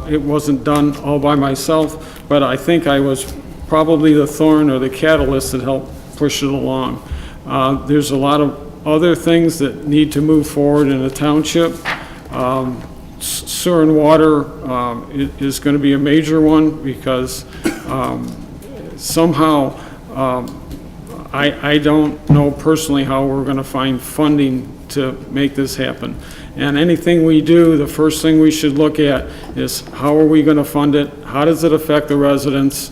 it wasn't done all by myself, but I think I was probably the thorn or the catalyst that helped push it along. There's a lot of other things that need to move forward in the township. Sewer and water is going to be a major one because somehow I don't know personally how we're going to find funding to make this happen. And anything we do, the first thing we should look at is how are we going to fund it? How does it affect the residents?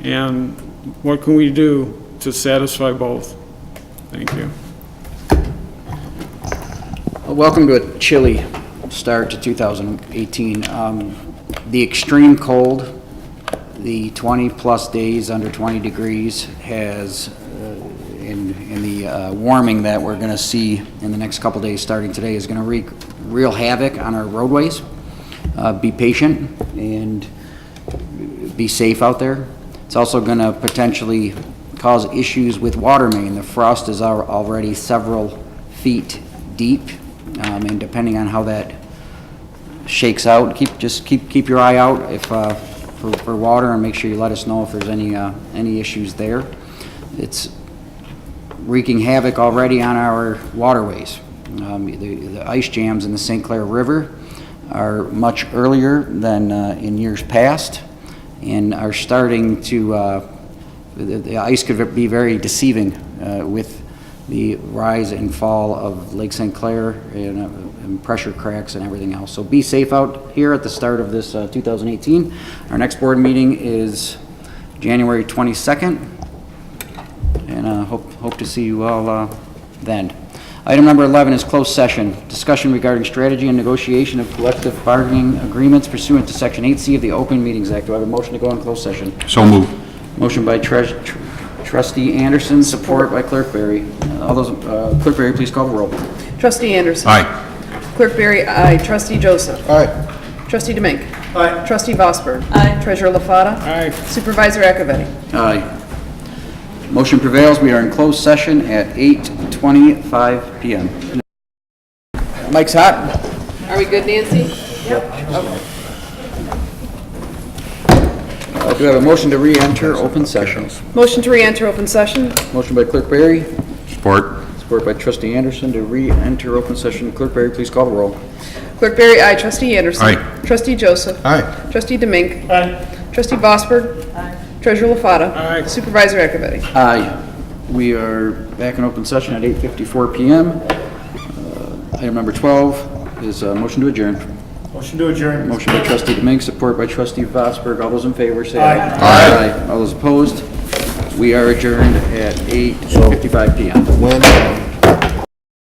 And what can we do to satisfy both? Thank you. Welcome to a chilly start to 2018. The extreme cold, the 20-plus days under 20 degrees has, in the warming that we're going to see in the next couple days starting today, is going to wreak real havoc on our roadways. Be patient and be safe out there. It's also going to potentially cause issues with water main. The frost is already several feet deep, and depending on how that shakes out, keep your eye out if for water, and make sure you let us know if there's any issues there. It's wreaking havoc already on our waterways. The ice jams in the St. Clair River are much earlier than in years past, and are starting to, the ice could be very deceiving with the rise and fall of Lake St. Clair and pressure cracks and everything else. So be safe out here at the start of this 2018. Our next board meeting is January 22nd, and hope to see you all then. Item number 11 is closed session. Discussion regarding strategy and negotiation of collective bargaining agreements pursuant to Section 8C of the Open Meetings Act. Do I have a motion to go in closed session? So moved. Motion by Trustee Anderson, support by Clerk Berry. All those, Clerk Berry, please call the roll. Trustee Anderson. Aye. Clerk Berry, aye. Trustee Joseph. Aye. Trustee Demink. Aye. Trustee Vosper. Aye. Treasurer LaFata. Aye. Supervisor Accavetti. Aye. Motion prevails. We are in closed session at 8:25 p.m. Mike's hot. Are we good, Nancy? Yep. Do we have a motion to re-enter open session? Motion to re-enter open session. Motion by Clerk Berry, Support. support by Trustee Anderson to re-enter open session. Clerk Berry, please call the roll. Clerk Berry, aye. Trustee Anderson. Aye. Trustee Joseph. Aye. Trustee Demink. Aye. Trustee Vosberg. Treasurer LaFata. Aye. Supervisor Akavetti. Aye. We are back in open session at 8:54 PM. Item number 12 is a motion to adjourn. Motion to adjourn. Motion by trustee Demink, support by trustee Vosberg. All those in favor say Aye. aye. Aye. All those opposed? We are adjourned at 8:55 PM. When,